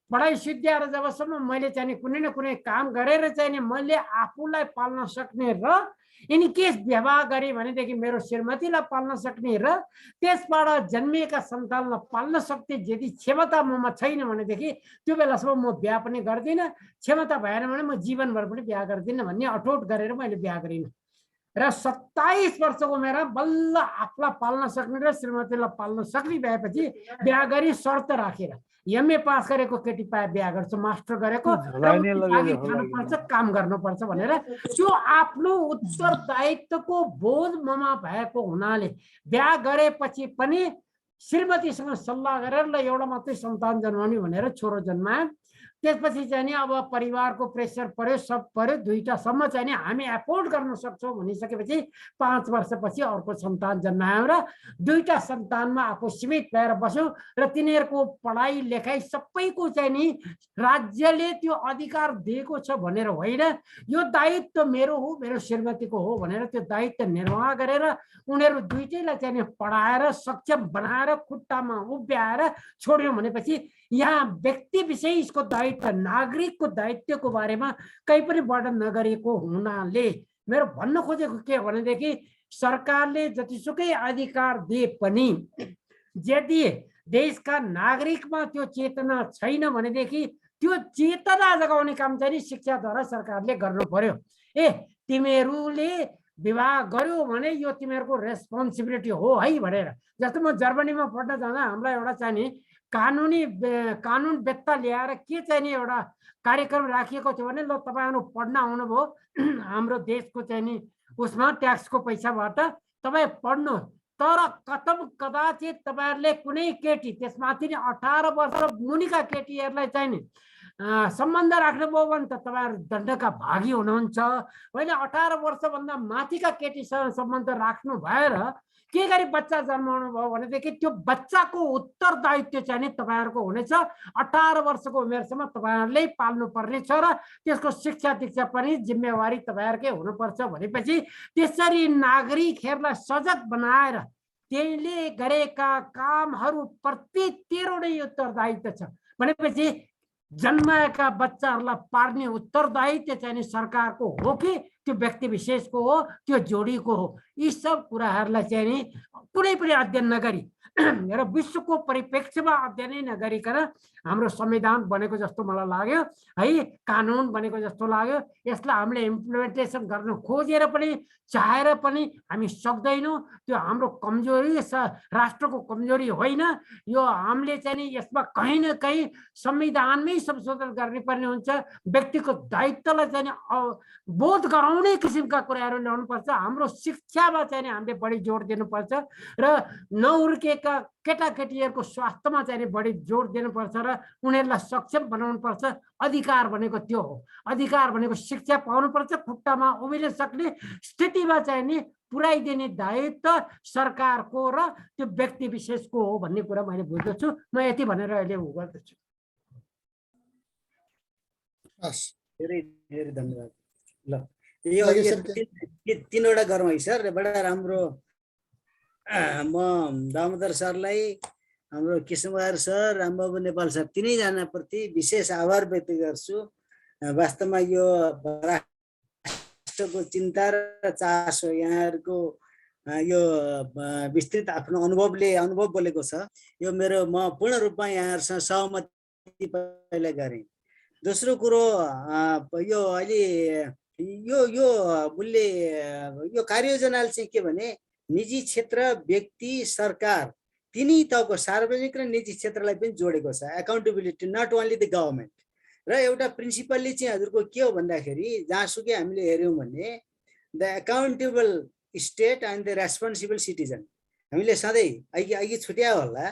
[SPEAKER 5] पढाइ सिद्ध्याएर जबसम्म मैले चाहिँ कुनै न कुनै काम गरेर चाहिँ मैले आफूलाई पाल्न सक्ने र इन केस विवाह गरेँ भनेदेखि मेरो श्रीमतीलाई पाल्न सक्ने र त्यसबाट जन्मिएका सन्तानलाई पाल्न सक्ने यदि क्षमता ममा छैन भनेदेखि त्यो बेलासम्म म बिहा पनि गर्दिनँ। क्षमता भएन भने म जीवनभर पनि बिहा गर्दिनँ भन्ने अठोट गरेर मैले बिहा गरिनँ र 27 वर्षको उमेरमा बल्ल आफूलाई पाल्न सक्ने र श्रीमतीलाई पाल्न सक्ने भएपछि बिहा गरी शर्त राखेर एमए पास गरेको केटी पाए बिहा गर्छ, मास्टर गरेको खानुपर्छ, काम गर्नुपर्छ भनेर त्यो आफ्नो उत्तरदायित्वको बोध ममा भएको हुनाले बिहा गरेपछि पनि श्रीमतीसँग सल्लाह गरेर ल एउटा मात्रै सन्तान जन्माउने भनेर छोरो जन्मायो। त्यसपछि चाहिँ नि अब परिवारको प्रेसर पर्यो, सब पर्यो, दुईटासम्म चाहिँ नि हामी एफोर्ड गर्न सक्छौँ भनिसकेपछि 5 वर्षपछि अर्को सन्तान जन्मायौँ र दुईटा सन्तानमा आफू सीमित भएर बस्यौँ र तिनीहरूको पढाइ लेखाइ सबैको चाहिँ नि राज्यले त्यो अधिकार दिएको छ भनेर होइन, यो दायित्व मेरो हो, मेरो श्रीमतीको हो भनेर त्यो दायित्व निर्वाह गरेर उनीहरू दुईटैलाई चाहिँ नि पढाएर सक्षम बनाएर खुट्टामा उभ्याएर छोड्यौँ भनेपछि यहाँ व्यक्ति विशेषको दायित्व, नागरिकको दायित्वको बारेमा कहीँ पनि वर्णन नगरेको हुनाले मेरो भन्न खोजेको के हो भनेदेखि सरकारले जतिसुकै अधिकार दिए पनि यदि देशका नागरिकमा त्यो चेतना छैन भनेदेखि त्यो चेतना जगाउने काम चाहिँ शिक्षाद्वारा सरकारले गर्नु पर्यो। तिमीहरूले विवाह गर्यो भने यो तिमीहरूको रेस्पोन्सिबिलिटी हो है भनेर। जस्तो म जर्मनीमा पढ्न जाँदा हामीलाई एउटा चाहिँ नि कानुन बेत्ता ल्याएर के चाहिँ नि एउटा कार्यक्रम राखिएको थियो भने ल तपाईँहरू पढ्न आउनुभयो हाम्रो देशको चाहिँ नि उसमा ट्याक्सको पैसाबाट तपाईँ पढ्नु, तर कदाचित तपाईँहरूले कुनै केटी त्यसमाथि नि 18 वर्ष मुनिका केटीहरूलाई चाहिँ नि सम्बन्ध राख्नुभयो भने त तपाईँहरू दण्डका भागी हुनुहुन्छ होइन। 18 वर्षभन्दा माथिका केटीसँग सम्बन्ध राख्नु भएर के गरी बच्चा जन्माउनु भयो भनेदेखि त्यो बच्चाको उत्तरदायित्व चाहिँ नि तपाईँहरूको हुनेछ। 18 वर्षको उमेरसम्म तपाईँहरूले पाल्नु पर्ने छ र त्यसको शिक्षा दीक्षा पनि जिम्मेवारी तपाईँहरूकै हुनुपर्छ। भनेपछि त्यसरी नागरिकहरूलाई सजग बनाएर त्यसले गरेका कामहरू प्रति तेरो नै उत्तरदायित्व छ भनेपछि जन्माएका बच्चाहरूलाई पार्ने उत्तरदायित्व चाहिँ नि सरकारको हो कि त्यो व्यक्ति विशेषको हो, त्यो जोडीको हो। यी सब कुराहरूलाई चाहिँ नि कुनै पनि अध्ययन नगरी र विश्वको परिप्रेक्ष्यमा अध्ययनै नगरिकन हाम्रो संविधान बनेको जस्तो मलाई लाग्यो है, कानुन बनेको जस्तो लाग्यो। यसलाई हामीले इम्प्लिमेन्टेसन गर्न खोजेर पनि चाहेर पनि हामी सक्दैनौँ। त्यो हाम्रो कमजोरी, राष्ट्रको कमजोरी होइन। यो हामीले चाहिँ नि यसमा कहीँ न कहीँ संविधानमै संशोधन गर्नुपर्ने हुन्छ। व्यक्तिको दायित्वलाई चाहिँ बोध गराउने किसिमका कुराहरू ल्याउनुपर्छ। हाम्रो शिक्षामा चाहिँ हामीले बढी जोड दिनुपर्छ र नहुर्केका केटाकेटीहरूको स्वास्थ्यमा चाहिँ बढी जोड दिनुपर्छ र उनीहरूलाई सक्षम बनाउनुपर्छ। अधिकार भनेको त्यो हो। अधिकार भनेको शिक्षा पाउनुपर्छ, खुट्टामा उभिन सक्ने स्थितिमा चाहिँ नि पुर्याइदिने दायित्व सरकारको र त्यो व्यक्ति विशेषको हो भन्ने कुरा मैले बुझ्दछु। म यति भनेर अहिले उ गर्दछु।
[SPEAKER 1] धेरै धेरै धन्यवाद। ल यो 3वटा गरौँ है सर, बडा राम्रो। म दामोदर सरलाई, हाम्रो कृष्णबहादुर सर, रामबाबु नेपाल सर तीनैजना प्रति विशेष आभार व्यक्त गर्छु। वास्तवमा यो राष्ट्रको चिन्ता र चासो यहाँहरूको यो विस्तृत आफ्नो अनुभव बोलेको छ। यो मेरो म पूर्ण रूपमा यहाँहरूसँग सहमति पहिला गरेँ। दोस्रो कुरो यो अहिले यो मूल्य यो कार्ययोजनाले चाहिँ के भने निजी क्षेत्र, व्यक्ति, सरकार तिनै तहको सार्वजनिक र निजी क्षेत्रलाई पनि जोडेको छ। Accountability, not only the government. र एउटा प्रिन्सिपलले चाहिँ हजुरको के हो भन्दाखेरि जहाँसुकै हामीले हेऱ्यौँ भने the accountable estate and the responsible citizen. हामीले सधैँ अघि छुट्यायो होला,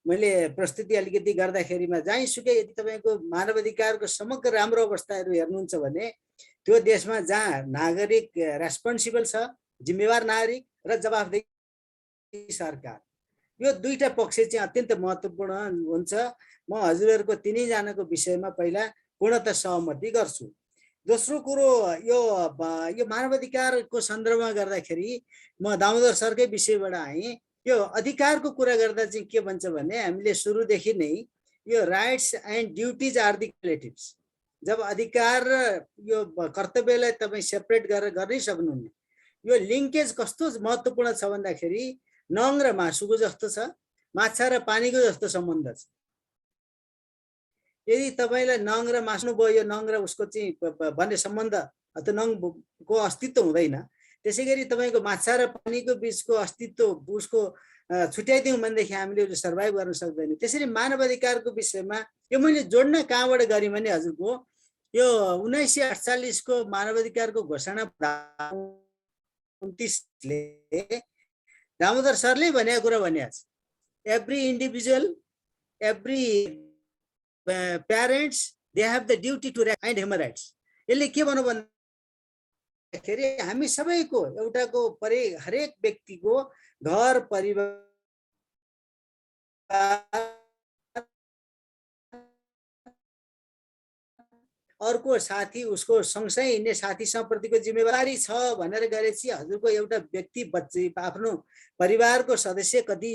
[SPEAKER 1] मैले प्रस्तुति अलिकति गर्दाखेरिमा जहाँसुकै यदि तपाईँको मानवाधिकारको समग्र राम्रो अवस्थाहरू हेर्नुहुन्छ भने त्यो देशमा जहाँ नागरिक रेस्पोन्सिबल छ, जिम्मेवार नागरिक र जवाफदेही सरकार, यो दुईटा पक्ष चाहिँ अत्यन्त महत्त्वपूर्ण हुन्छ। म हजुरहरूको तीनैजनाको विषयमा पहिला पूर्णतः सहमति गर्छु। दोस्रो कुरो यो मानवाधिकारको सन्दर्भमा गर्दाखेरि म दामोदर सरकै विषयबाट आएँ। यो अधिकारको कुरा गर्दा चाहिँ के भन्छ भने हामीले सुरुदेखि नै यो rights and duties are the relatives. जब अधिकार र यो कर्तव्यलाई तपाईँ सेपरेट गरेर गर्नै सक्नुहुन्न। यो लिङ्केज कस्तो महत्त्वपूर्ण छ भन्दाखेरि नङ र मासुको जस्तो छ, माछा र पानीको जस्तो सम्बन्ध छ। यदि तपाईँलाई नङ र मासु भयो, यो नङ र उसको चाहिँ भन्ने सम्बन्ध त्यो नङको अस्तित्व हुँदैन। त्यसै गरी तपाईँको माछा र पानीको बिचको अस्तित्व उसको छुट्याइदिउँ भनेदेखि हामीले सर्भाइभ गर्न सक्दैन। त्यसरी मानवाधिकारको विषयमा यो मैले जोड्न कहाँबाट गरेँ भने हजुरको यो 1948 को मानवाधिकारको घोषणा 29 ले दामोदर सरले भनेको कुरा भनेको छ। Every individual, every parents they have the duty to and human rights. यसले के भन्नु भन्दाखेरि हामी सबैको एउटाको हरेक व्यक्तिको घर परिवार अर्को साथी उसको सँगसँगै हिँड्ने साथीसँग प्रतिको जिम्मेवारी छ भनेर गरेपछि हजुरको एउटा व्यक्ति बच्चे आफ्नो परिवारको सदस्य कति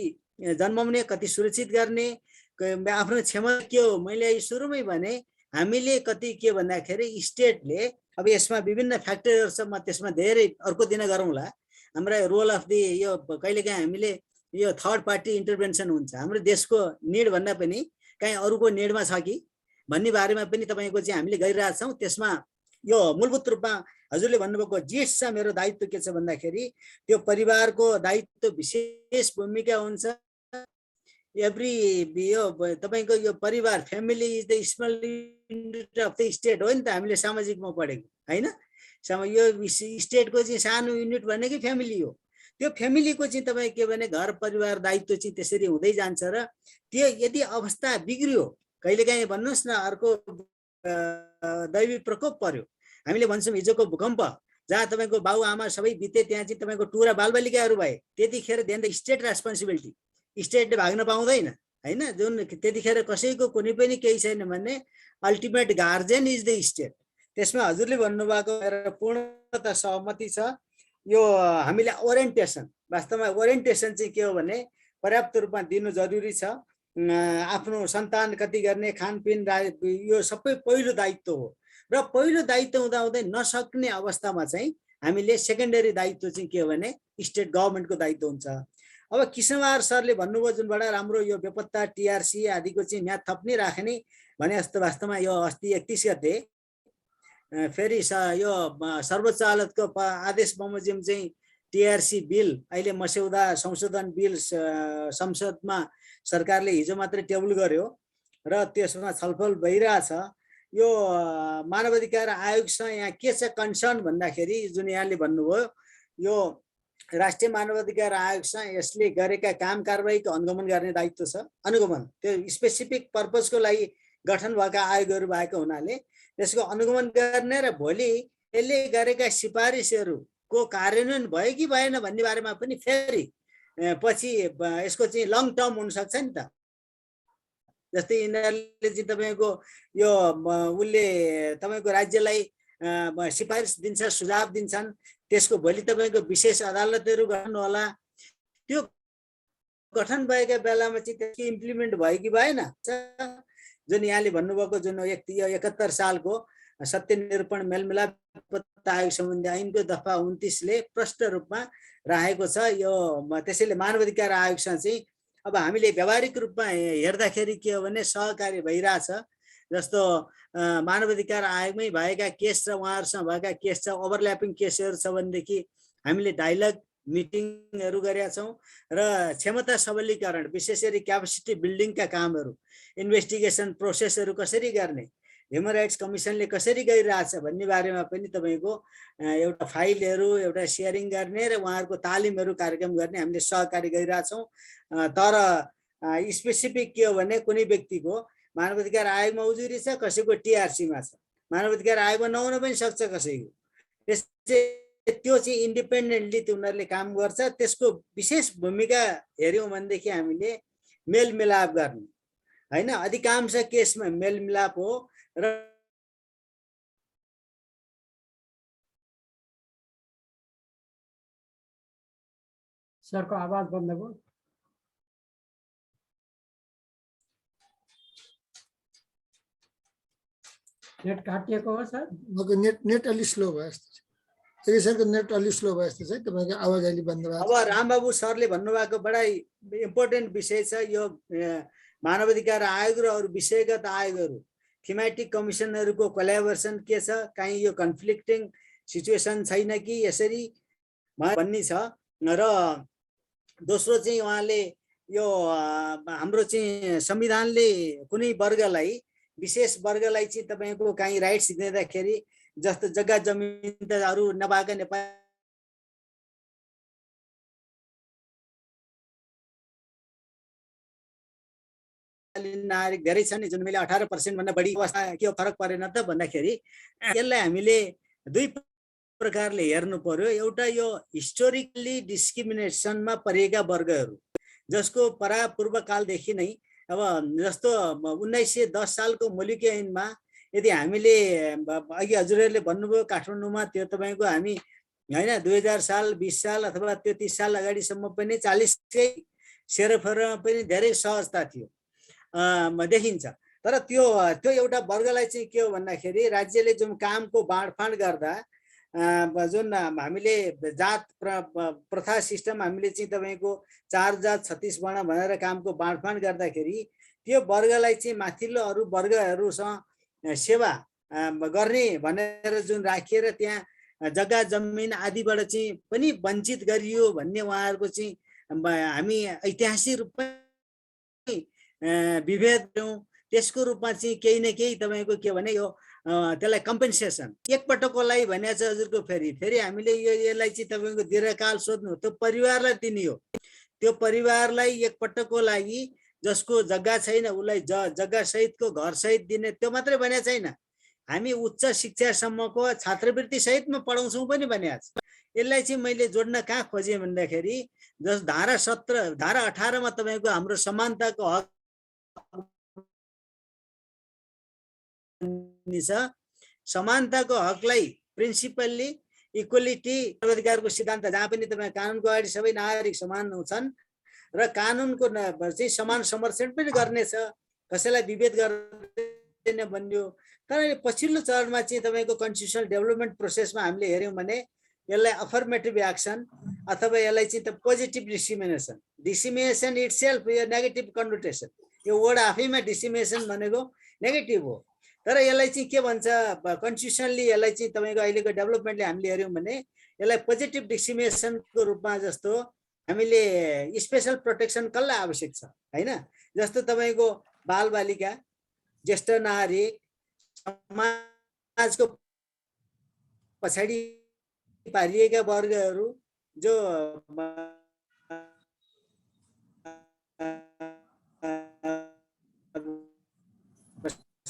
[SPEAKER 1] जन्माउने, कति सुरक्षित गर्ने आफ्नो क्षमता के हो। मैले सुरुमै भने हामीले कति के भन्दाखेरि स्टेटले अब यसमा विभिन्न फ्याक्टरहरू छ, म त्यसमा धेरै अर्को दिन गरौँला। हाम्रो रोल अफ दि यो कहिलेकाहीँ हामीले यो थर्ड पार्टी इन्टरभेन्सन हुन्छ। हाम्रो देशको निड भन्दा पनि कहीँ अरूको निडमा छ कि भन्ने बारेमा पनि तपाईँको चाहिँ हामीले गरिरहेछौँ। त्यसमा यो मूलभूत रूपमा हजुरले भन्नुभएको जिएसमा मेरो दायित्व के छ भन्दाखेरि त्यो परिवारको दायित्व विशेष भूमिका हुन्छ। एभ्री यो तपाईँको यो परिवार family is the small unit of the state हो नि त, हामीले सामाजिकमा पढेको होइन। यो स्टेटको चाहिँ सानो युनिट भनेकै फ्यामिली हो। त्यो फ्यामिलीको चाहिँ तपाईँ के भने घर परिवार दायित्व चाहिँ त्यसरी हुँदै जान्छ र त्यो यदि अवस्था बिग्रियो, कहिलेकाहीँ भन्नुहोस् न अर्को दैवी प्रकोप पर्यो, हामीले भन्छौँ हिजोको भूकम्प जहाँ तपाईँको बाउ आमा सबै बिते, त्यहाँ चाहिँ तपाईँको टुरा बालबालिकाहरू भए, त्यतिखेर देन द स्टेट रेस्पोन्सिबिलिटी, स्टेटले भाग्न पाउँदैन होइन। जुन त्यतिखेर कसैको कुनै पनि केही छैन भने ultimate guardian is the state. त्यसमा हजुरले भन्नुभएको मेरो पूर्णतः सहमति छ। यो हामीले ओरिएन्टेसन, वास्तवमा ओरिएन्टेसन चाहिँ के हो भने पर्याप्त रूपमा दिनु जरुरी छ। आफ्नो सन्तान कति गर्ने, खानपिन, यो सबै पहिलो दायित्व हो र पहिलो दायित्व हुँदाहुँदै नसक्ने अवस्थामा चाहिँ हामीले सेकेन्डरी दायित्व चाहिँ के हो भने स्टेट गभर्मेन्टको दायित्व हुन्छ। अब कृष्णबहादुर सरले भन्नुभयो जुन बडा राम्रो यो बेपत्ता टिआरसी आदिको चाहिँ म्याद थप्नै राख्ने भने जस्तो, वास्तवमा यो अस्ति 31 गते फेरि यो सर्वोच्च अदालतको आदेश बमोजिम चाहिँ टिआरसी बिल अहिले मस्यौदा संशोधन बिल संसदमा सरकारले हिजो मात्रै टेबल गर्यो र त्यसमा छलफल भइरहेछ। यो मानवाधिकार आयोगसँग यहाँ के छ कन्सर्न भन्दाखेरि जुन यहाँले भन्नुभयो, यो राष्ट्रिय मानवाधिकार आयोगसँग यसले गरेका काम कारबाहीको अनुगमन गर्ने दायित्व छ। अनुगमन त्यो स्पेसिफिक पर्पजको लागि गठन भएका आयोगहरू भएको हुनाले त्यसको अनुगमन गर्ने र भोलि यसले गरेका सिफारिसहरूको कार्यान्वयन भयो कि भएन भन्ने बारेमा पनि फेरि पछि यसको चाहिँ लङ टर्म हुनसक्छ नि त। जस्तै यिनीहरूले चाहिँ तपाईँको यो उसले तपाईँको राज्यलाई सिफारिस दिन्छ, सुझाव दिन्छन्, त्यसको भोलि तपाईँको विशेष अदालतहरू गर्नु होला। त्यो गठन भएका बेलामा चाहिँ त्यसको इम्प्लिमेन्ट भयो कि भएन, जुन यहाँले भन्नुभएको जुन 71 सालको सत्य निरूपण मेलमिलाप आयोग सम्बन्धी ऐनको दफा 29ले प्रष्ट रूपमा राखेको छ। यो त्यसैले मानवाधिकार आयोगसँग चाहिँ अब हामीले व्यावहारिक रूपमा हेर्दाखेरि के हो भने सहकार्य भइरहेछ। जस्तो मानवाधिकार आयोगमै भएका केस र उहाँहरूसँग भएका केस छ, ओभरल्यापिङ केसहरू छ भनेदेखि हामीले डायलग मिटिङहरू गरेका छौँ र क्षमता सबलीकरण विशेष गरी क्यापेसिटी बिल्डिङका कामहरू, इन्भेस्टिगेसन प्रोसेसहरू कसरी गर्ने, ह्युमन राइट्स कमिसनले कसरी गरिरहेछ भन्ने बारेमा पनि तपाईँको एउटा फाइलहरू एउटा सेयरिङ गर्ने र उहाँहरूको तालिमहरू कार्यक्रम गर्ने हामीले सहकारी गरिरहेछौँ। तर स्पेसिफिक के हो भने कुनै व्यक्तिको मानवाधिकार आयोगमा उजुरी छ, कसैको टिआरसीमा छ, मानवाधिकार आयोगमा नहुन पनि सक्छ कसैको। त्यो चाहिँ इन्डिपेन्डेन्टली उनीहरूले काम गर्छ। त्यसको विशेष भूमिका हेऱ्यौँ भनेदेखि हामीले मेलमिलाप गर्ने होइन, अधिकांश केसमा मेलमिलाप हो र
[SPEAKER 5] सरको आवाज बन्द भयो। नेट काटिएको हो सर?
[SPEAKER 2] नेट अलि स्लो भयो जस्तो छ। सरको नेट अलि स्लो भयो जस्तो छ, तपाईँको आवाज अलि बन्द भयो।
[SPEAKER 1] अब रामबाबु सरले भन्नुभएको बडा इम्पोर्टेन्ट विषय छ यो मानवाधिकार आयोग र अरू विषयगत आयोगहरू थीमेटिक कमिसनहरूको कोल्याबोरेसन के छ, कहीँ यो कन्फ्लिक्टिङ सिचुएसन छैन कि यसरी भन्ने छ। र दोस्रो चाहिँ उहाँले यो हाम्रो चाहिँ संविधानले कुनै वर्गलाई विशेष वर्गलाई चाहिँ तपाईँको कहीँ राइट्स दिँदाखेरि जस्तो जग्गा जमिन त अरू नभएका नेपाली नागरिक धेरै छन्, जुन मैले 18% भन्दा बढी अवस्था के फरक परेन त भन्दाखेरि यसलाई हामीले दुई प्रकारले हेर्नु पर्यो। एउटा यो हिस्टोरिकली डिस्क्रिमिनेसनमा परेका वर्गहरू जसको पूर्वकालदेखि नै, अब जस्तो 1910 सालको मौलिक ऐनमा यदि हामीले अघि हजुरहरूले भन्नुभयो काठमाडौँमा त्यो तपाईँको हामी होइन 2000 साल 20 साल अथवा त्यो 30 साल अगाडिसम्म पनि 40कै सेरोफेरोमा पनि धेरै सहजता थियो देखिन्छ। तर त्यो एउटा वर्गलाई चाहिँ के हो भन्दाखेरि राज्यले जुन कामको बाँडफाँड गर्दा जुन हामीले जात प्रथा सिस्टम हामीले चाहिँ तपाईँको 4 जात 36 वर्ण भनेर कामको बाँडफाँड गर्दाखेरि त्यो वर्गलाई चाहिँ माथिल्लो अरू वर्गहरूसँग सेवा गर्ने भनेर जुन राखिएर त्यहाँ जग्गा जमिन आदिबाट चाहिँ पनि वञ्चित गरियो भन्ने उहाँहरूको चाहिँ हामी ऐतिहासिक रूपमा विभेद दिउँ, त्यसको रूपमा चाहिँ केही न केही तपाईँको के भने यो त्यसलाई कम्पेन्सेसन एकपटकको लागि भनेको छ हजुरको। फेरि हामीले यसलाई चाहिँ तपाईँको दीर्घकाल सोध्नु, त्यो परिवारलाई दिने हो। त्यो परिवारलाई एकपटकको लागि जसको जग्गा छैन उसलाई जग्गा सहितको घर सहित दिने, त्यो मात्रै भनेको छैन। हामी उच्च शिक्षासम्मको छात्रवृत्ति सहितमा पढाउँछौँ पनि भनेको छ। यसलाई चाहिँ मैले जोड्न कहाँ खोजेँ भन्दाखेरि जस धारा 17 धारा 18 मा तपाईँको हाम्रो समानताको हक छ। समानताको हकलाई प्रिन्सिपल्ली इक्वलिटी अधिकारको सिद्धान्त जहाँ पनि तपाईँ कानुनको अगाडि सबै नागरिक समान छन् र कानुनको चाहिँ समान संरक्षण पनि गर्नेछ, कसैलाई विभेद गर्दैन बन्यो। तर पछिल्लो चरणमा चाहिँ तपाईँको कन्स्टिट्युसनल डेभलपमेन्ट प्रोसेसमा हामीले हेऱ्यौँ भने यसलाई अफर्मेटिभ एक्सन अथवा यसलाई चाहिँ पोजिटिभ डिसिमिनेसन इटसेल्फ यो नेगेटिभ कन्नोटेसन, यो वर्ड आफैमा डिसिमिनेसन भनेको नेगेटिभ हो। तर यसलाई चाहिँ के भन्छ कन्स्टिट्युसनली, यसलाई चाहिँ तपाईँको अहिलेको डेभलपमेन्टले हामीले हेऱ्यौँ भने यसलाई पोजिटिभ डिसिमिनेसनको रूपमा जस्तो हामीले स्पेसल प्रोटेक्सन कसलाई आवश्यक छ होइन, जस्तो तपाईँको बालबालिका, ज्येष्ठ नागरिक, समाजको पछाडि पारिएका वर्गहरू जो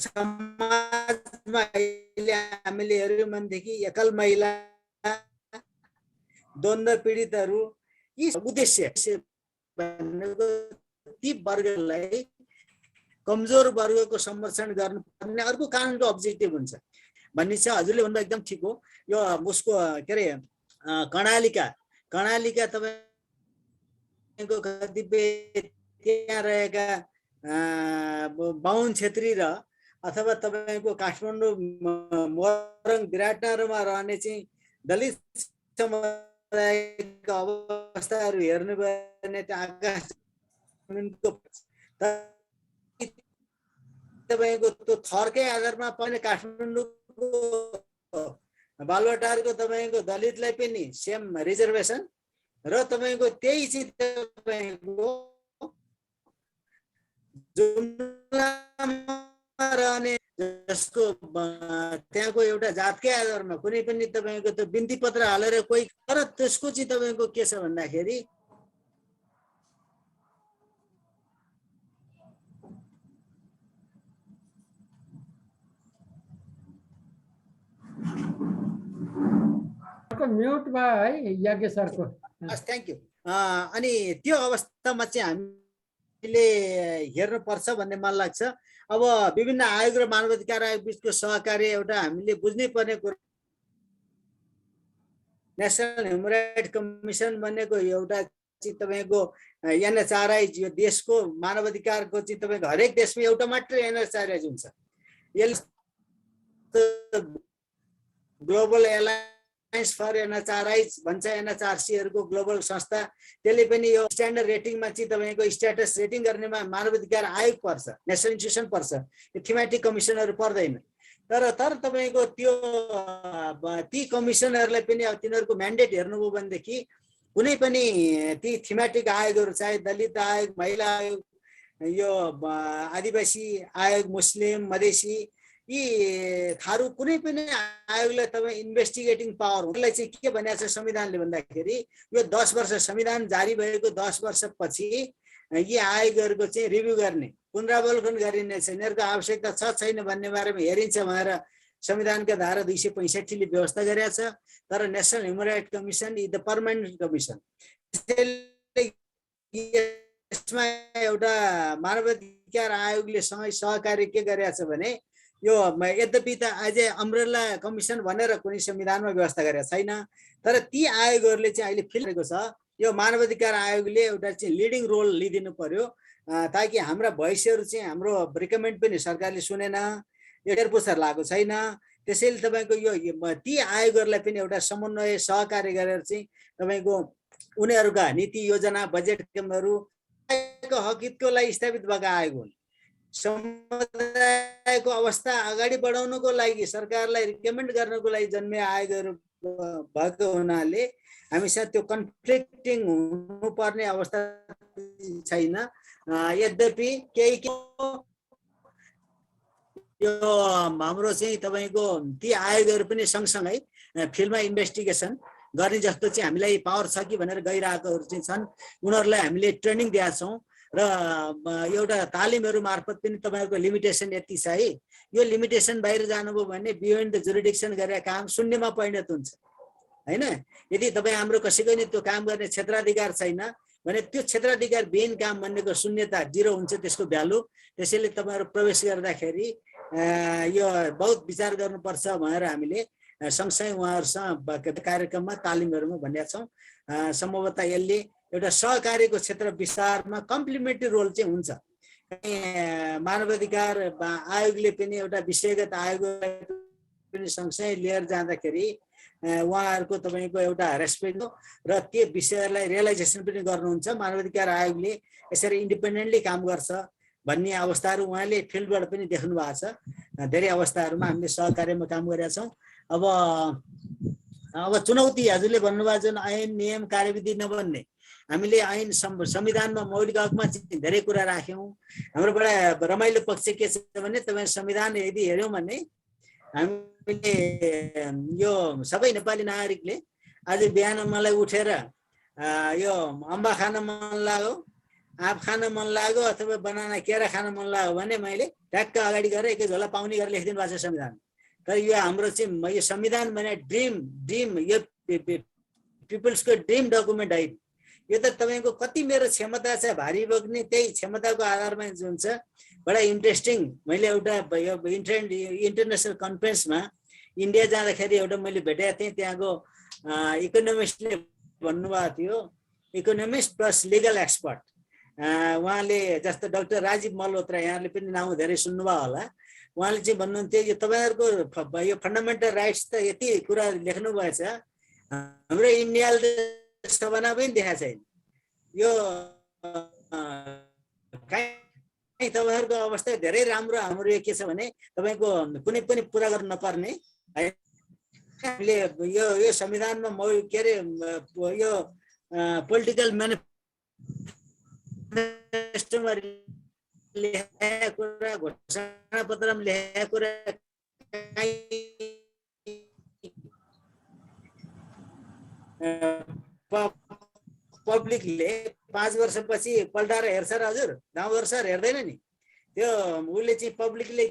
[SPEAKER 1] समाजमा अहिले हामीले हेऱ्यौँ भनेदेखि एकल महिला, द्वन्द्व पीडितहरू, यी उद्देश्य भनेको ती वर्गलाई कमजोर वर्गको संरक्षण गर्नुपर्ने अर्को कानुनको अब्जेक्टिभ हुन्छ भन्ने छ। हजुरले भन्दा एकदम ठिक हो। यो उसको के अरे कर्णालीका तपाईँको कतिपय त्यहाँ रहेका बाहुन छेत्री र अथवा तपाईँको काठमाडौँ मोरङ विराटनगरमा रहने चाहिँ दलित समुदायका अवस्थाहरू हेर्नु भने आकाश तपाईँको त्यो थरकै आधारमा पनि काठमाडौँको बालुवाटारको तपाईँको दलितलाई पनि सेम रिजर्भेसन र तपाईँको त्यही चाहिँ तपाईँको जुम्लामा रहने जसको त्यहाँको एउटा जातकै आधारमा कुनै पनि तपाईँको त्यो बिन्ती पत्र हालेर कोही, तर त्यसको चाहिँ तपाईँको के छ भन्दाखेरि
[SPEAKER 5] म्युट भयो है यज्ञ सरको।
[SPEAKER 1] Thank you. अनि त्यो अवस्थामा चाहिँ हामीले हेर्नुपर्छ भन्ने मलाई लाग्छ। अब विभिन्न आयोग र मानवाधिकार आयोग बिचको सहकार्य एउटा हामीले बुझ्नै पर्ने कुरा। नेसनल ह्युमन राइट कमिसन भनेको एउटा चाहिँ तपाईँको एनएचआरआई यो देशको मानवाधिकारको चाहिँ तपाईँको हरेक देशमा एउटा मात्रै एनएचआरआई हुन्छ। यसले ग्लोबल एलायन्स फर एनएचआरआई भन्छ, एनएचआरसीहरूको ग्लोबल संस्था, त्यसले पनि यो स्ट्यान्डर्ड रेटिङमा चाहिँ तपाईँको स्ट्याटस रेटिङ गर्नेमा मानवाधिकार आयोग पर्छ, नेसनल इन्स्टिट्युसन पर्छ, यो थीमेटिक कमिसनहरू पर्दैन। तर तपाईँको त्यो ती कमिसनहरूलाई पनि अब तिनीहरूको म्यान्डेट हेर्नुभयो भनेदेखि कुनै पनि ती थीमेटिक आयोगहरू, चाहे दलित आयोग, महिला आयोग, यो आदिवासी आयोग, मुस्लिम, मधेसी, यी थारू कुनै पनि आयोगलाई तपाईँ इन्भेस्टिगेटिङ पावर उसलाई चाहिँ के भनेको छ संविधानले भन्दाखेरि यो 10 वर्ष संविधान जारी भएको 10 वर्षपछि यी आयोगहरूको चाहिँ रिभ्यू गर्ने, पुनरावलोकन गरिनेछ, यिनीहरूको आवश्यकता छ छैन भन्ने बारेमा हेरिन्छ भनेर संविधानका धारा 265 ले व्यवस्था गरेको छ। तर national human right commission is the permanent commission. यसमा एउटा मानवाधिकार आयोगले सँगै सहकार्य के गरेको छ भने यो यद्यपि त अझै अम्ब्रेला कमिसन भनेर कुनै संविधानमा व्यवस्था गरेको छैन, तर ती आयोगहरूले चाहिँ अहिले फिल गरेको छ यो मानवाधिकार आयोगले एउटा चाहिँ लिडिङ रोल लिइदिनु पर्यो ताकि हाम्रा भोइसहरू चाहिँ हाम्रो रिकमेन्ड पनि सरकारले सुनेन, यो हेरपुछार लागेको छैन। त्यसैले तपाईँको यो ती आयोगहरूलाई पनि एउटा समन्वय सहकार्य गरेर चाहिँ तपाईँको उनीहरूका नीति योजना बजेट कार्यक्रमहरू हक हितको लागि स्थापित भएका आयोग हुन्। समुदायको अवस्था अगाडि बढाउनको लागि सरकारलाई रिकमेन्ड गर्नको लागि जन्मे आयोगहरू भएको हुनाले हामीसँग त्यो कन्फ्लिक्टिङ हुनुपर्ने अवस्था छैन। यद्यपि केही यो हाम्रो चाहिँ तपाईको ती आयोगहरू पनि सँगसँगै फिल्डमा इन्भेस्टिगेसन गर्ने जस्तो चाहिँ हामीलाई पावर छ कि भनेर गइरहेकोहरू चाहिँ छन्। उनीहरूलाई हामीले ट्रेनिङ दिएका छौँ र एउटा तालिमहरू मार्फत पनि तपाईँहरूको लिमिटेसन यति छ है, यो लिमिटेसन बाहिर जानुभयो भने बियोन्ड द जुरिडिक्सन गरेर काम शून्यमा परिणत हुन्छ हैन। यदि तपाईँ हाम्रो कसैको नि त्यो काम गर्ने क्षेत्राधिकार छैन भने त्यो क्षेत्राधिकार विहीन काम भन्नेको शून्यता 0 हुन्छ त्यसको भ्यालु। त्यसैले तपाईँहरू प्रवेश गर्दाखेरि यो बहुत विचार गर्नुपर्छ भनेर हामीले सँगसँगै उहाँहरूसँग कार्यक्रममा तालिमहरूमा भनेका छौँ। सम्भवतः यसले एउटा सहकार्यको क्षेत्र विस्तारमा कम्प्लिमेन्ट्री रोल चाहिँ हुन्छ। मानवाधिकार आयोगले पनि एउटा विषयगत आयोग पनि सँगसँगै लिएर जाँदाखेरि उहाँहरूको तपाईँको एउटा रेस्पेक्ट र त्यो विषयलाई रियलाइजेसन पनि गर्नुहुन्छ। मानवाधिकार आयोगले यसरी इन्डिपेन्डेन्टली काम गर्छ भन्ने अवस्थाहरू उहाँले फिल्डबाट पनि देख्नु भएको छ। धेरै अवस्थाहरूमा हामीले सहकार्यमा काम गरेका छौँ। अब चुनौती हजुरले भन्नुभएको जुन ऐन नियम कार्यविधि नबन्ने, हामीले ऐन संविधानमा मौलिक हकमा चाहिँ धेरै कुरा राख्यौँ। हाम्रो बडा रमाइलो पक्ष के छ भने तपाईँ संविधान यदि हेऱ्यौँ भने हामीले यो सबै नेपाली नागरिकले आज बिहान मलाई उठेर यो अम्बा खान मन लाग्यो, आँप खान मन लाग्यो अथवा बनाना केरा खान मन लाग्यो भने मैले ट्याक्क अगाडि गएर एकै झोला पाउने गरेर लेखिदिनु भएको छ संविधान। तर यो हाम्रो चाहिँ यो संविधान भने ड्रिम यो पिपल्सको ड्रिम डकुमेन्ट होइन। यो त तपाईँको कति मेरो क्षमता छ भारी बोक्ने, त्यही क्षमताको आधारमा जुन छ। बडा इन्ट्रेस्टिङ, मैले एउटा इन्टरनेसनल कन्फरेन्समा इन्डिया जाँदाखेरि एउटा मैले भेटेको थिएँ। त्यहाँको इकोनोमिस्टले भन्नुभएको थियो, इकोनोमिस्ट प्लस लिगल एक्सपर्ट, उहाँले जस्तो डाक्टर राजीव मल्होत्रा, यहाँले पनि नाउँ धेरै सुन्नुभयो होला। उहाँले चाहिँ भन्नुहुन्थ्यो यो तपाईँहरूको यो फन्डामेन्टल राइट्स त यति कुरा लेख्नु भएछ, हाम्रो इन्डियाले सपना पनि देखाएको छैन। यो तपाईँहरूको अवस्था धेरै राम्रो, हाम्रो यो के छ भने तपाईँको कुनै पनि पुरा गर्नु नपर्ने है। हामीले यो संविधानमा के अरे यो पोलिटिकल म्यानिफेस्टोमा लेखेको कुरा, घोषणा पत्रमा लेखेको कुरा पब्लिकले 5 वर्षपछि पल्टाएर हेर्छ र हजुर, गाउँघर सर हेर्दैन नि। त्यो उसले चाहिँ पब्लिकले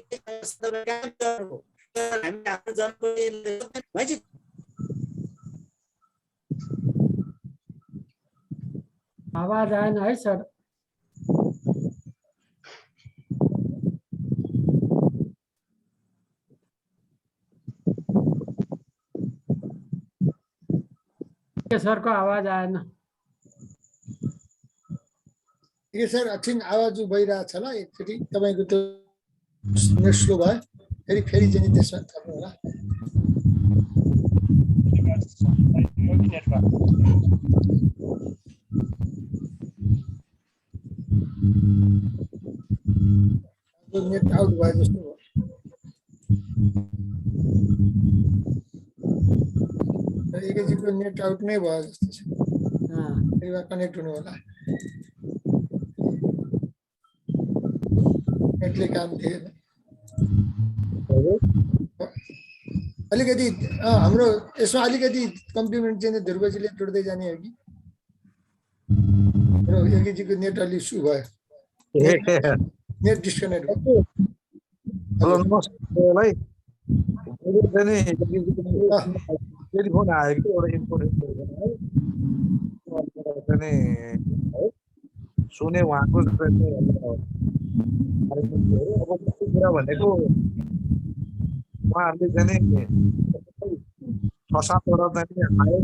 [SPEAKER 5] आवाज आएन है सर। सर को आवाज आएन।
[SPEAKER 2] ये सर एकछिन आवाज भइरहेको छ ल, एकचोटि तपाईँको त्यो नेट स्लो भयो, फेरि चाहिँ त्यसमा थप्नु होला। नेट आउट भयो जस्तो हो। एकैछिनको नेट आउट नै भयो जस्तो छ, फेरि कनेक्ट हुनु होला। नेटले काम थिएन अलिकति। हाम्रो यसमा अलिकति कम्प्लिमेन्ट चाहिँ ध्रुवजीले जोड्दै जाने हो कि एकैछिनको नेट अलि इस्यु भयो, नेट डिस्कनेक्ट भयो।
[SPEAKER 6] टेलिफोन आयो कि एउटा इन्फर्मेसन सुने उहाँको कुरा भनेको उहाँहरूले चाहिँ 6-7वटा चाहिँ आयो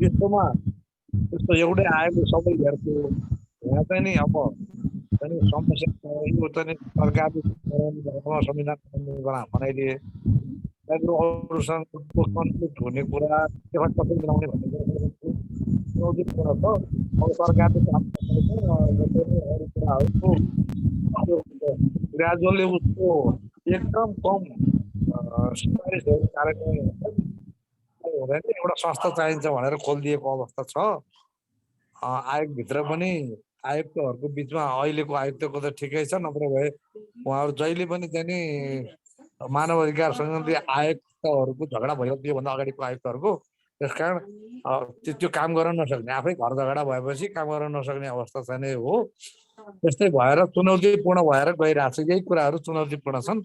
[SPEAKER 6] विश्वमा त्यस्तो एउटै आएको सबै हेर्छु। यहाँ चाहिँ नि अब समस्या यो चाहिँ सरकारले संविधान बनाइदिए, अरूसँग कन्फ्लिक्ट हुने कुरा कसरी बनाउने भन्ने कुरा छ। अब सरकारले काम गर्दैन, अरू कुराहरूको ग्रेजुअली उसको एकदम कम सिफारिसहरू कार्यान्वयन हुँदैन। एउटा संस्था चाहिन्छ भनेर खोलिदिएको अवस्था छ। आयोगभित्र पनि आयुक्तहरूको बिचमा अहिलेको आयुक्तको त ठिकै छ, नत्र भए उहाँहरू जहिले पनि चाहिँ नि मानव अधिकार सम्बन्धी आयुक्तहरूको झगडा भइरहेको योभन्दा अगाडिको आयुक्तहरूको। त्यसकारण त्यो काम गर्न नसक्ने, आफै घर झगडा भएपछि काम गर्न नसक्ने अवस्था चाहिँ नै हो। त्यस्तै भएर चुनौतीपूर्ण भएर गइरहेको छ। यही कुराहरू चुनौतीपूर्ण छन्।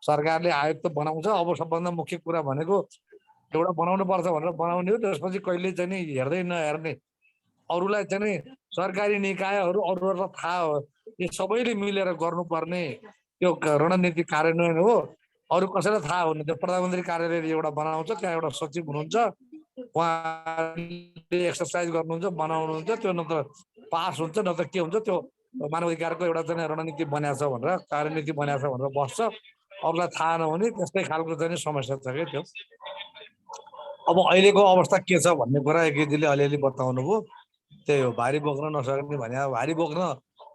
[SPEAKER 6] सरकारले आयुक्त बनाउँछ, अब सबभन्दा मुख्य कुरा भनेको एउटा बनाउनु पर्छ भनेर बनाउने हो, त्यसपछि कहिले चाहिँ नि हेर्दै नहेर्ने, अरूलाई चाहिँ नि सरकारी निकायहरू अरूहरूलाई थाहा हो, यो सबैले मिलेर गर्नुपर्ने त्यो रणनीति कार्यान्वयन हो। अरू कसैलाई थाहा हुने, त्यो प्रधानमन्त्री कार्यालयले एउटा बनाउँछ, त्यहाँ एउटा सचिव हुनुहुन्छ, उहाँले एक्सर्साइज गर्नुहुन्छ, बनाउनुहुन्छ, त्यो न त पास हुन्छ न त के हुन्छ, त्यो मानव अधिकारको एउटा चाहिँ रणनीति बनाएको छ भनेर, कार्यनीति बनाएको छ भनेर बस्छ, अरूलाई थाहा नहुने, त्यस्तै खालको चाहिँ समस्या छ क्या त्यो। अब अहिलेको अवस्था के छ भन्ने कुरा एकेजीले अलिअलि बताउनु भयो। त्यही हो, भारी बोक्न नसक्ने भने भारी बोक्न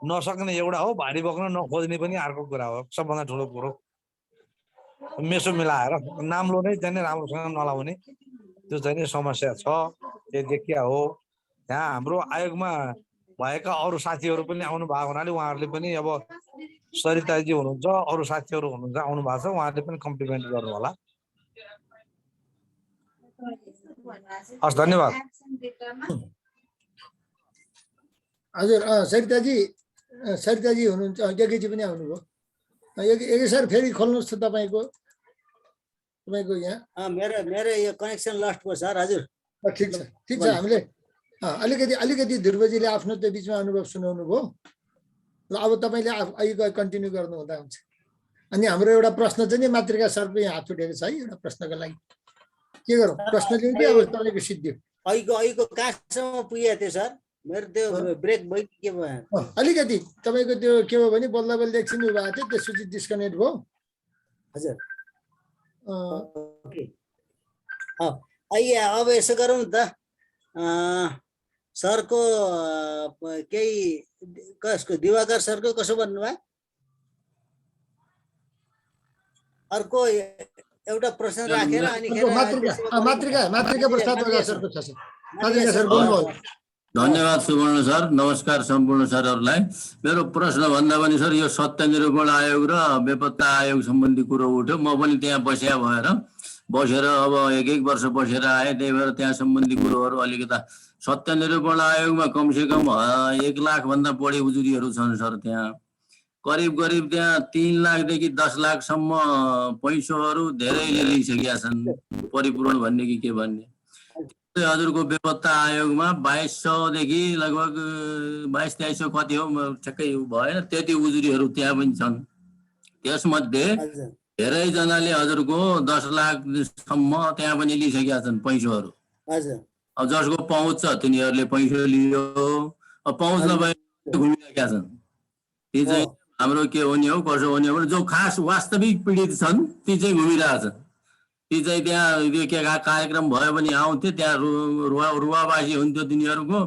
[SPEAKER 6] नसक्ने एउटा हो, भारी बोक्न नखोज्ने पनि अर्को कुरा हो। सबभन्दा ठुलो कुरो मेसो मिलाएर नाम्लो नै चाहिँ राम्रोसँग नलाउने, त्यो चाहिँ समस्या छ। त्यो देखिया हो। यहाँ हाम्रो आयोगमा भएका अरू साथीहरू पनि आउनु भएको हुनाले उहाँहरूले पनि, अब सरिताजी हुनुहुन्छ, अरू साथीहरू हुनुहुन्छ, आउनु भएको छ, उहाँहरूले पनि कम्प्लिमेन्ट गर्नु होला। हस्, धन्यवाद।
[SPEAKER 2] हजुर, सरिताजी हुनुहुन्छ, यज्ञजी पनि आउनुभयो। यज्ञ सर फेरि खोल्नुहोस् त तपाईँको यहाँ।
[SPEAKER 1] मेरो यो कनेक्सन लस्ट भयो सर। हजुर
[SPEAKER 2] ठिक छ हामीले अलिकति ध्रुवजीले आफ्नो त्यो बिचमा अनुभव सुनाउनु भयो। ल अब तपाईँले अहिले कन्टिन्यू गर्नु हुँदा हुन्छ। अनि हाम्रो एउटा प्रश्न चाहिँ नि मातृका सरले यहाँ हात उठेको छ है, एउटा प्रश्नको लागि के गरौँ? प्रश्न लिउँ कि अब तपाईँको सिद्धियो?
[SPEAKER 1] अहिलेको कहाँसम्म पुगेको थियो सर? मेरो त्यो ब्रेक भयो के भयो?
[SPEAKER 2] अलिकति तपाईँको त्यो के भयो भने बल्ल बल्ल एकछिन उ भएको थियो, त्यसपछि डिस्कनेक्ट भयो।
[SPEAKER 1] हजुर, अब यसो गरौँ त, सरको केही कसको, दिवाकर सरको कसो भन्नुभयो? अर्को एउटा प्रश्न राखेर अनि
[SPEAKER 2] मातृका प्रसाद सरको छ। मातृका सर बोल्नुहोस्।
[SPEAKER 7] धन्यवाद सुवर्ण सर, नमस्कार सम्पूर्ण सरहरूलाई। मेरो प्रश्न भन्दा पनि सर, यो सत्य निरूपण आयोग र बेपत्ता आयोग सम्बन्धी कुरो उठ्यो। म पनि त्यहाँ बसेर अब एक वर्ष बसेर आएँ, त्यही भएर त्यहाँ सम्बन्धी कुरोहरू अलिकता। सत्य निरूपण आयोगमा कमसेकम 1 लाखभन्दा बढी उजुरीहरू छन् सर। त्यहाँ करिब त्यहाँ 3 लाखदेखि 10 लाखसम्म पैसोहरू धेरैले लिइसकेका छन्, परिपूर्ण भन्ने कि के भन्ने। हजुरको बेपत्ता आयोगमा 2200देखि लगभग 2200-2300 कति हो ठ्याक्कै भएन, त्यति उजुरीहरू त्यहाँ पनि छन्। त्यसमध्ये धेरैजनाले हजुरको 10 लाखसम्म त्यहाँ पनि लिइसकेका छन् पैसोहरू। अब जसको पहुँच छ तिनीहरूले पैसो लियो, अब पहुँच नभए घुमिरहेका छन्। ती चाहिँ हाम्रो के हुने हो कसो हुने हो, जो खास वास्तविक पीडित छन् ती चाहिँ घुमिरहेछन्। ती चाहिँ त्यहाँ के कार्यक्रम भयो भने आउँथे, त्यहाँ रुवाबासी हुन्थ्यो तिनीहरूको,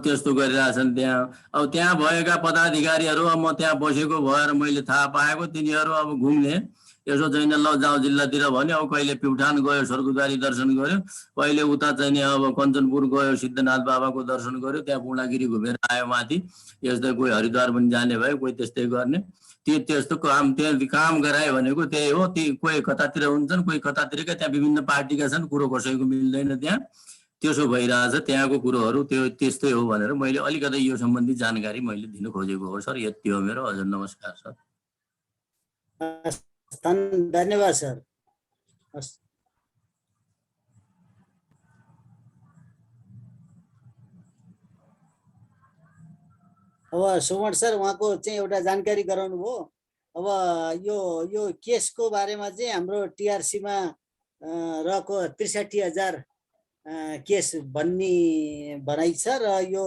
[SPEAKER 7] त्यस्तो गरिरहेछन् त्यहाँ। अब त्यहाँ भएका पदाधिकारीहरू, अब म त्यहाँ बसेको भएर मैले थाहा पाएको, तिनीहरू अब घुम्ने यसो चाहिँ ल जाउँ जिल्लातिर भन्यो, अब कहिले प्युठान गयो स्वर्गद्वारी दर्शन गर्यो, कहिले उता चाहिँ नि अब कञ्चनपुर गयो सिद्धनाथ बाबाको दर्शन गर्यो, त्यहाँ पूर्णागिरी घुमेर आयो माथि। यस्तै कोही हरिद्वार पनि जाने भयो, कोही त्यस्तै गर्ने। त्यस्तो काम गरायो भनेको त्यही हो। ती कोही कतातिर हुन्छन्, कोही कतातिरका, त्यहाँ विभिन्न पार्टीका छन्, कुरो कसैको मिल्दैन त्यहाँ। त्यसो भइरहेछ त्यहाँको कुरोहरू, त्यो त्यस्तै हो भनेर मैले अलिकति यो सम्बन्धी जानकारी मैले दिन खोजेको हो सर। यति हो मेरो। हजुर नमस्कार सर।
[SPEAKER 1] धन्यवाद सर। अब सुमन सर उहाँको चाहिँ एउटा जानकारी गराउनु भयो। अब यो केसको बारेमा चाहिँ हाम्रो टिआरसीमा रहेको 63,000 केस भन्ने भनाइ छ र यो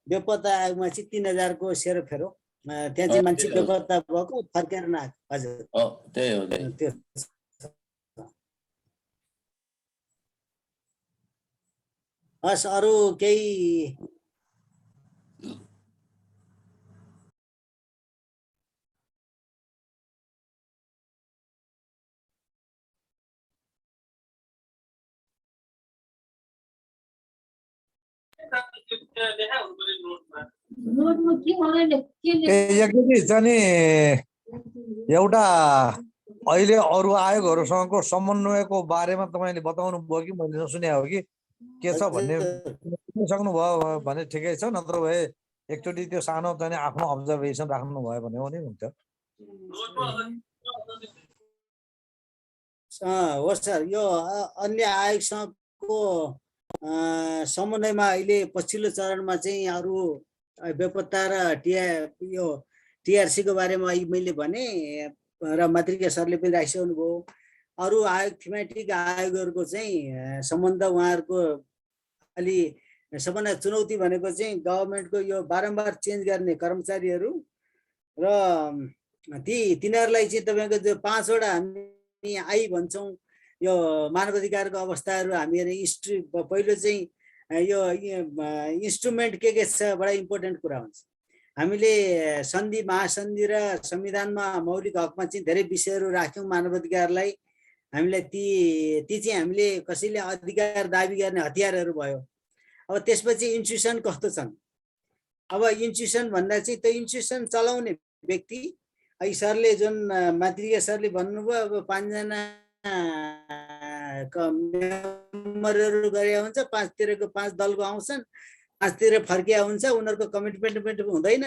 [SPEAKER 1] बेपत्ता आयोगमा चाहिँ 3,000 को सेरोफेरो, त्यहाँ चाहिँ मान्छे बेपत्ता भएको फर्केर नआएको। हजुर
[SPEAKER 7] त्यही हो।
[SPEAKER 1] हस्, अरू केही
[SPEAKER 6] यज्ञजी चाहिँ नि एउटा अहिले अरू आयोगहरूसँगको समन्वयको बारेमा तपाईँले बताउनु भयो कि मैले नसुने हो कि के छ भन्ने सक्नुभयो भने ठिकै छ, नत्र भए एकचोटि त्यो सानो चाहिँ आफ्नो अब्जर्भेसन राख्नुभयो भने हो नि हुन्थ्यो।
[SPEAKER 1] हो सर, यो अन्य आयोगसँगको समन्वयमा अहिले पछिल्लो चरणमा चाहिँ अरू बेपत्ता र टिआरसीको बारेमा मैले भने र मातृका सरले पनि राखिसक्नु भयो। अरू आयोग थीमेटिक आयोगहरूको चाहिँ सम्बन्ध उहाँहरूको अलि सबभन्दा चुनौती भनेको चाहिँ गभर्मेन्टको यो बारम्बार चेन्ज गर्ने कर्मचारीहरू र तिनीहरूलाई चाहिँ तपाईँको जो 5 वटा हामी आई भन्छौँ यो मानवाधिकारको अवस्थाहरू हामीहरू पहिलो चाहिँ यो इन्स्ट्रुमेन्ट के छ बडा इम्पोर्टेन्ट कुरा हुन्छ। हामीले सन्धि महासन्धि र संविधानमा मौलिक हकमा चाहिँ धेरै विषयहरू राख्यौँ मानवाधिकारलाई। हामीलाई ती चाहिँ हामीले कसैले अधिकार दाबी गर्ने हतियारहरू भयो। अब त्यसपछि इन्स्टिट्युसन कस्तो छन्, अब इन्स्टिट्युसन भन्दा चाहिँ त्यो इन्स्टिट्युसन चलाउने व्यक्ति अहिले सरले जुन मातृका सरले भन्नुभयो अब 5 जना मेम्बरहरू गरे हुन्छ, 5 तिरको 5 दलको आउँछन्, 5 तिर फर्किया हुन्छ, उनीहरूको कमिटमेन्ट हुँदैन।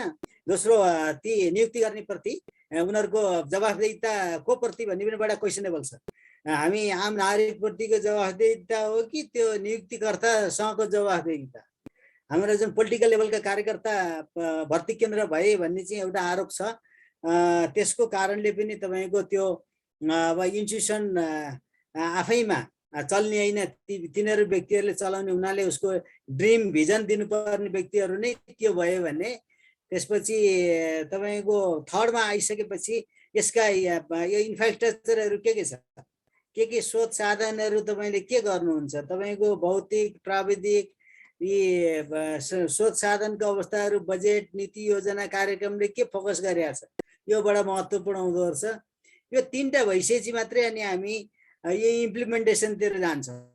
[SPEAKER 1] दोस्रो ती नियुक्ति गर्ने प्रति उनीहरूको जवाफदेहिता को प्रति भन्ने पनि बडा क्वेसनेबल छ। हामी आम नागरिक प्रतिको जवाफदेहिता हो कि त्यो नियुक्तिकर्तासँगको जवाफदेहिता? हाम्रो जुन पोलिटिकल लेभलका कार्यकर्ता भर्ती केन्द्र भए भन्ने चाहिँ एउटा आरोप छ। त्यसको कारणले पनि तपाईँको त्यो अब इन्स्टिट्युसन आफैमा चल्ने होइन, तिनीहरू व्यक्तिहरूले चलाउने हुनाले उसको ड्रिम भिजन दिनुपर्ने व्यक्तिहरू नै त्यो भयो भने त्यसपछि तपाईँको थर्डमा आइसकेपछि यसका यो इन्फ्रास्ट्रक्चरहरू के छ, के स्रोत साधनहरू तपाईँले के गर्नुहुन्छ, तपाईँको भौतिक प्राविधिक यी स्रोत साधनको अवस्थाहरू, बजेट नीति योजना कार्यक्रमले के फोकस गरेको छ, यो बडा महत्त्वपूर्ण हुँदो रहेछ। यो 3टा भइसकेपछि मात्रै अनि हामी यो इम्प्लिमेन्टेसनतिर जान्छौँ।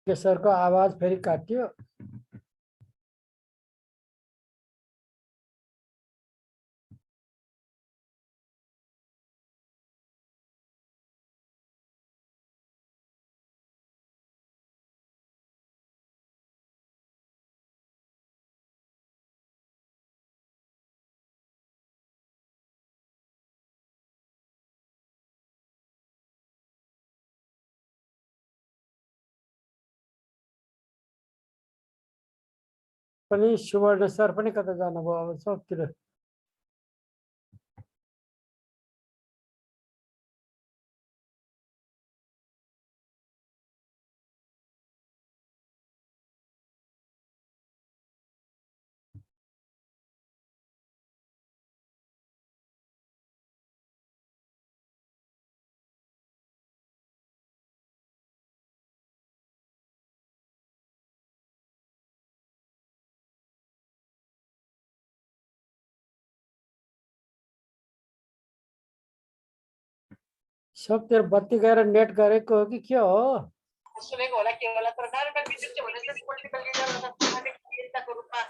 [SPEAKER 5] सरको आवाज फेरि काट्यो। पनि सुवर्ण सर पनि कता जानुभयो अब सबतिर? सबतिर बत्ती गएर नेट गरेको हो कि के हो?
[SPEAKER 8] सुनेको होला के होला, तर डाइरेक्ट विद्युत चाहिँ भने चाहिँ पोलिटिकल लिडर अथवा सामाजिक नेताको रूपमा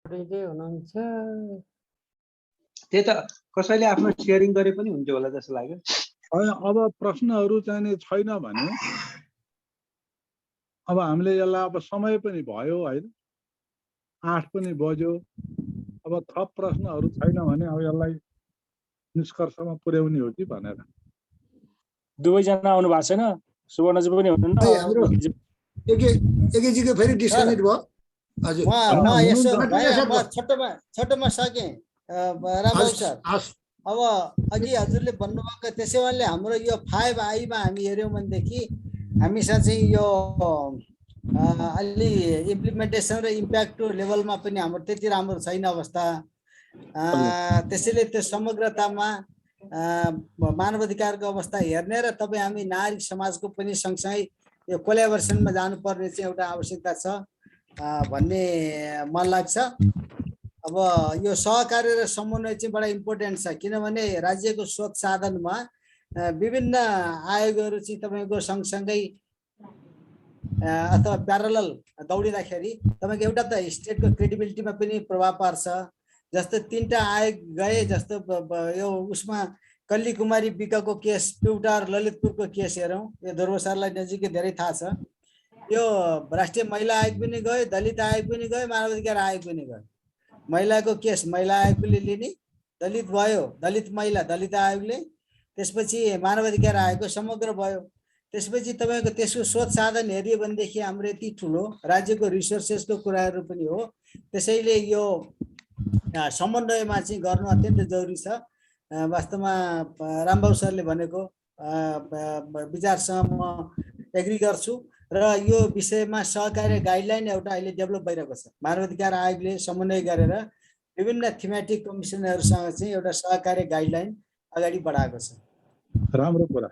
[SPEAKER 5] हुनुहुन्छ।
[SPEAKER 9] त्यही त कसैले आफ्नो सेयरिङ गरे पनि हुन्थ्यो होला जस्तो लाग्यो।
[SPEAKER 4] अब प्रश्नहरू चाहिँ नि छैन भने अब हामीले यसलाई अब समय पनि भयो होइन, 8 पनि बज्यो। अब थप प्रश्नहरू छैन भने अब यसलाई निष्कर्षमा पुर्याउने हो कि भनेर।
[SPEAKER 10] दुवैजना आउनु भएको छैन, सुवर्णजी पनि हुनुहुन्न।
[SPEAKER 2] हाम्रो एकेजीको फेरि डिस्कनेक्ट भयो। हजुर
[SPEAKER 1] छोटोमा सकेँ रामबाबु सर। अब अघि हजुरले भन्नुभएको त्यसैले हाम्रो यो 5I मा हामी हेऱ्यौँ भनेदेखि हामीसँग चाहिँ यो अलि इम्प्लिमेन्टेसन र इम्प्याक्ट लेभलमा पनि हाम्रो त्यति राम्रो छैन अवस्था। त्यसैले त्यो समग्रतामा मानव अधिकारको अवस्था हेर्ने र तपाईँ हामी नागरिक समाजको पनि सँगसँगै यो कोल्याबोरेसनमा जानुपर्ने चाहिँ एउटा आवश्यकता छ भन्ने मन लाग्छ। अब यो सहकार्य र समन्वय चाहिँ बडा इम्पोर्टेन्ट छ, किनभने राज्यको स्रोत साधनमा विभिन्न आयोगहरू चाहिँ तपाईँको सँगसँगै अथवा प्यारलल दौडिँदाखेरि तपाईँको एउटा त स्टेटको क्रेडिबिलिटीमा पनि प्रभाव पार्छ। जस्तो 3टा आयोग गए, जस्तो यो उसमा कल्ली कुमारी विकको केस, पिउटा र ललितपुरको केस हेरौँ, यो ध्रुव सरलाई नजिकै धेरै थाहा छ। यो राष्ट्रिय महिला आयोग पनि गयो, दलित आयोग पनि गयो, मानव अधिकार आयोग पनि गयो। महिलाको केस महिला आयोगले लिने, दलित भयो दलित महिला दलित आयोगले, त्यसपछि मानव अधिकार आयोगको समग्र भयो। त्यसपछि तपाईँको त्यसको स्रोत साधन हेरियो भनेदेखि हाम्रो यति ठुलो राज्यको रिसोर्सेसको कुराहरू पनि हो। त्यसैले यो समन्वयमा चाहिँ गर्नु अत्यन्त जरुरी छ। वास्तवमा रामबाबु सरले भनेको विचारसँग म एग्री गर्छु र यो विषयमा सहकार्य गाइडलाइन एउटा अहिले डेभलप भइरहेको छ। मानव अधिकार आयोगले समन्वय गरेर विभिन्न थीमेटिक कमिसनहरूसँग चाहिँ एउटा सहकार्य गाइडलाइन अगाडि बढाएको छ।
[SPEAKER 4] राम्रो कुरा।